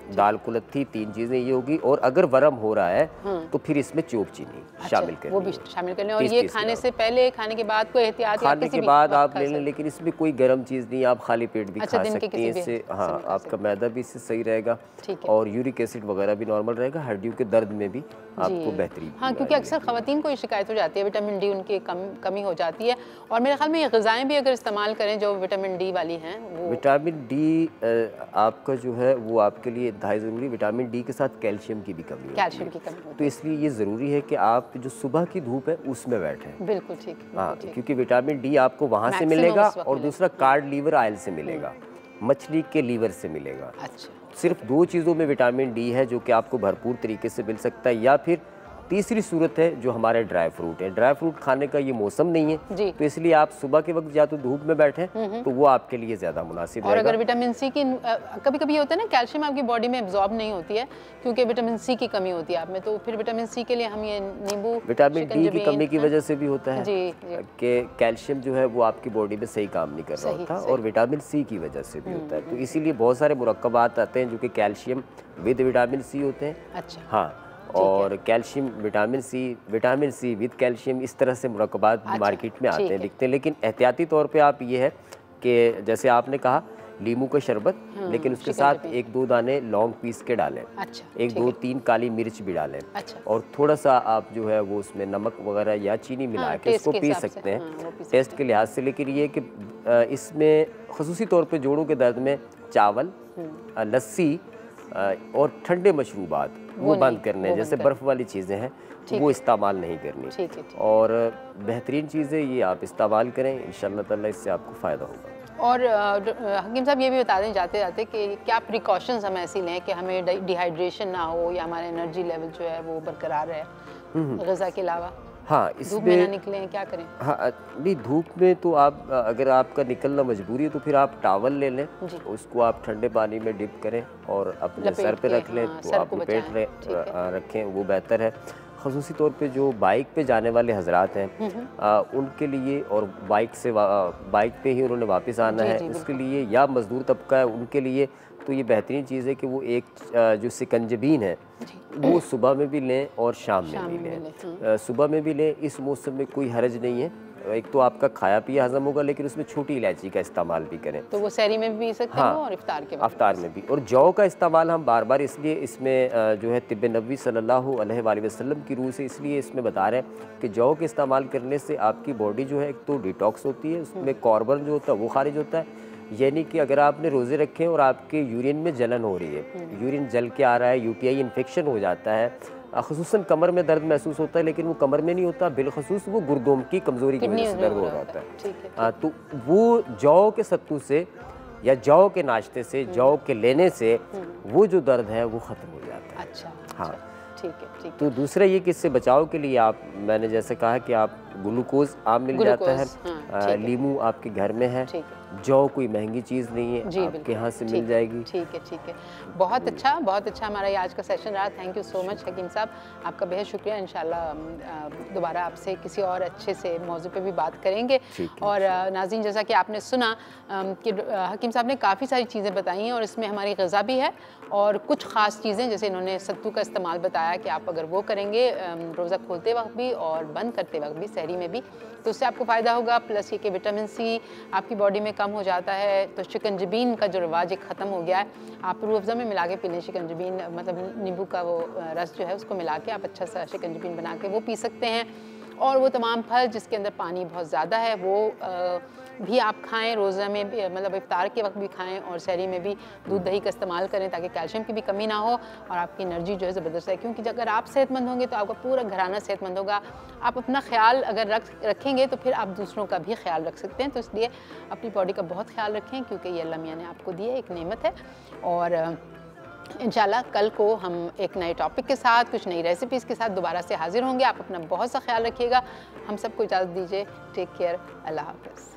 S4: दाल कुलत्थी, 3 चीज़ें ये होगी। और अगर वरम हो रहा है तो फिर इसमें चोप चीनी शामिल करें,
S1: वो भी शामिल करने। और ये खाने से पहले, खाने के बाद कोई एहतियात?
S4: खाने के बाद आप ले लें, लेकिन इसमें कोई गर्म चीज़ नहीं, आप खाली पेट भी खा सकती हैं इससे। हाँ, आपका मैदा भी इससे सही रहेगा और यूरिक एसिड वगैरह भी नॉर्मल रहेगा। हड्डियों के दर्द में भी आपको बेहतरी।
S1: हाँ, क्योंकि अक्सर ख़वातीन को ये शिकायत हो जाती है, विटामिन डी उनकी कमी हो जाती है। और मेरे ख्याल में ये ग़िज़ाएँ भी अगर इस्तेमाल करें जो विटामिन डी वाली हैं, वो
S4: विटामिन डी आपका जो है वो आपके लिए इंतहाई ज़रूरी। विटामिन डी के साथ कैल्शियम की भी कमी है,
S1: कैल्शियम की कमी
S4: तो इसलिए ये ज़रूरी है कि आप जो सुबह की धूप है उसमें बैठें।
S1: बिल्कुल ठीक।
S4: हाँ, क्योंकि विटामिन डी आपको वहाँ से मिलेगा और दूसरा कार्ड लीवर ऑयल से मिलेगा, मछली के लीवर से मिलेगा।
S1: अच्छा,
S4: सिर्फ 2 चीज़ों में विटामिन डी है जो कि आपको भरपूर तरीके से मिल सकता है। या फिर तीसरी सूरत है जो हमारे ड्राई फ्रूट है। ड्राई फ्रूट खाने का ये मौसम नहीं है, तो इसलिए आप सुबह के वक्त या तो धूप में बैठें तो वो आपके लिए ज़्यादा मुनासिब रहेगा।
S1: और अगर विटामिन सी की कभी कभी होता है ना, कैल्शियम आपकी बॉडी में एब्जॉर्ब नहीं होती है क्योंकि विटामिन सी की कमी होती है आप में, तो फिर विटामिन सी के लिए हम ये नींबू,
S4: विटामिन डी की कमी की वजह से भी होता है कि कैल्शियम जो है वो आपकी बॉडी में सही काम नहीं कर रहा होता, और विटामिन सी की वजह से भी होता है। तो इसीलिए बहुत सारे मुरक्कबात आते हैं जो कि कैल्शियम विद विटामिन सी होते हैं।
S1: अच्छा,
S4: हाँ, और calcium vitamin C with calcium, इस तरह से मुरक्कबात मार्केट में आते हैं, दिखते हैं। लेकिन एहतियाती तौर पे आप ये है कि जैसे आपने कहा लीमू का शरबत, लेकिन उसके साथ 1-2 दाने लौंग पीस के डालें।
S1: अच्छा,
S4: 1-2-3 काली मिर्च भी डालें।
S1: अच्छा,
S4: और थोड़ा सा आप जो है वो उसमें नमक वगैरह या चीनी मिला के इसको पी सकते हैं टेस्ट के लिहाज से। लेकिन ये कि इसमें ख़ुसूसी तौर पे जोड़ों के दर्द में चावल, लस्सी और ठंडे मशरूबात वो बंद करने हैं, जैसे बर्फ़ वाली चीज़ें हैं वो इस्तेमाल नहीं करनी। और बेहतरीन चीज़ें ये आप इस्तेमाल करें, इंशाअल्लाह ताला इससे आपको फ़ायदा होगा।
S1: और हकीम साहब ये भी बता दें जाते जाते कि क्या प्रिकॉशंस हम ऐसी लें कि हमें डिहाइड्रेशन ना हो या हमारा एनर्जी लेवल जो है वो बरकरार रहे ग़िज़ा के अलावा?
S4: हाँ,
S1: धूप में ना निकलें, क्या करें?
S4: हाँ नहीं, धूप में तो आप अगर आपका निकलना मजबूरी है तो फिर आप टावल ले लें, उसको आप ठंडे पानी में डिप करें और अपने सर पे रख लें, तो आप लपेट रखें, वो बेहतर है। ख़ुसूसी तौर पे जो बाइक पे जाने वाले हजरात हैं उनके लिए, और बाइक पे ही उन्होंने वापस आना है, उसके लिए, या मज़दूर तबका है उनके लिए, तो ये बेहतरीन चीज़ है कि वो एक जो सिकंजबीन है वो सुबह में भी लें और शाम में भी लें। सुबह में भी लें, इस मौसम में कोई हर्ज नहीं है। एक तो आपका खाया पिया हजम होगा, लेकिन उसमें छोटी इलायची का इस्तेमाल भी करें, तो
S1: वो सहरी में भी पी सकते हैं और इफ्तार में भी। और जौ का इस्तेमाल हम बार बार इसलिए इसमें जो है तिब्बे नबवी सल्लल्लाहु अलैहि वसल्लम की रूह से इसलिए इसमें बता रहे हैं कि जौ के इस्तेमाल करने से आपकी बॉडी जो है एक तो डिटॉक्स होती है, उसमें कार्बन जो होता है वो खारिज होता है। यानी कि अगर आपने रोज़े रखे और आपके यूरिन में जलन हो रही है, यूरिन जल के आ रहा है, यूटीआई इन्फेक्शन हो जाता है, ख़ुसूसन कमर में दर्द महसूस होता है, लेकिन वो कमर में नहीं होता, बिलखसूस वो गुर्दों की कमज़ोरी की वजह से दर्द हो रहा होता है। तो वो जौ के सत्तू से या जौ के नाश्ते से, जौ के लेने से वो जो दर्द है वो ख़त्म हो जाता है। अच्छा,
S4: हाँ,
S1: ठीक।
S4: तो दूसरा ये कि इससे बचाव के लिए आप, मैंने जैसे कहा कि आप ग्लूकोज आम मिल जाता है, हाँ, नींबू आपके घर में है, जौ कोई महंगी चीज़ नहीं है, आपके यहाँ से मिल जाएगी।
S1: ठीक है। बहुत अच्छा हमारा ये आज का सेशन रहा। थैंक यू सो मच हकीम साहब, आपका बेहद शुक्रिया। इंशाल्लाह दोबारा आपसे किसी और अच्छे से मौजू पे भी बात करेंगे। और नाज़रीन, जैसा कि आपने सुना कि हकीम साहब ने काफ़ी सारी चीज़ें बताई हैं और इसमें हमारी ग़िज़ा भी है और कुछ ख़ास चीज़ें, जैसे इन्होंने सत्तू का इस्तेमाल बताया कि आप अगर वो करेंगे रोज़ा खोलते वक्त भी और बंद करते वक्त भी, सहरी में भी, तो उससे आपको फ़ायदा होगा। प्लस ये कि विटामिन सी आपकी बॉडी में कम हो जाता है। तो शिकंजबीन का जो रिवाज एक ख़त्म हो गया है, आप रूह अफ़ज़ा में मिला के पी लें शिकंजबीन, मतलब नींबू का वो रस जो है उसको मिला के आप अच्छा सा शिकंजबीन बना के वो पी सकते हैं। और वो तमाम फल जिसके अंदर पानी बहुत ज़्यादा है वो भी आप खाएं, रोज़ा में भी, मतलब इफ्तार के वक्त भी खाएं और सहरी में भी दूध दही का इस्तेमाल करें ताकि कैल्शियम की भी कमी ना हो और आपकी एनर्जी जो है ज़बरदस्त है। क्योंकि अगर आप सेहतमंद होंगे तो आपका पूरा घराना सेहतमंद होगा। आप अपना ख्याल अगर रखेंगे तो फिर आप दूसरों का भी ख्याल रख सकते हैं। तो इसलिए अपनी बॉडी का बहुत ख्याल रखें क्योंकि ये अल्लाह मियां ने आपको दी है, एक नेमत है। और इंशाल्लाह कल को हम एक नए टॉपिक के साथ, कुछ नई रेसिपीज़ के साथ दोबारा से हाजिर होंगे। आप अपना बहुत सा ख्याल रखिएगा। हम सबको इजाज़त दीजिए। Take care. अल्लाह हाफ़िज़।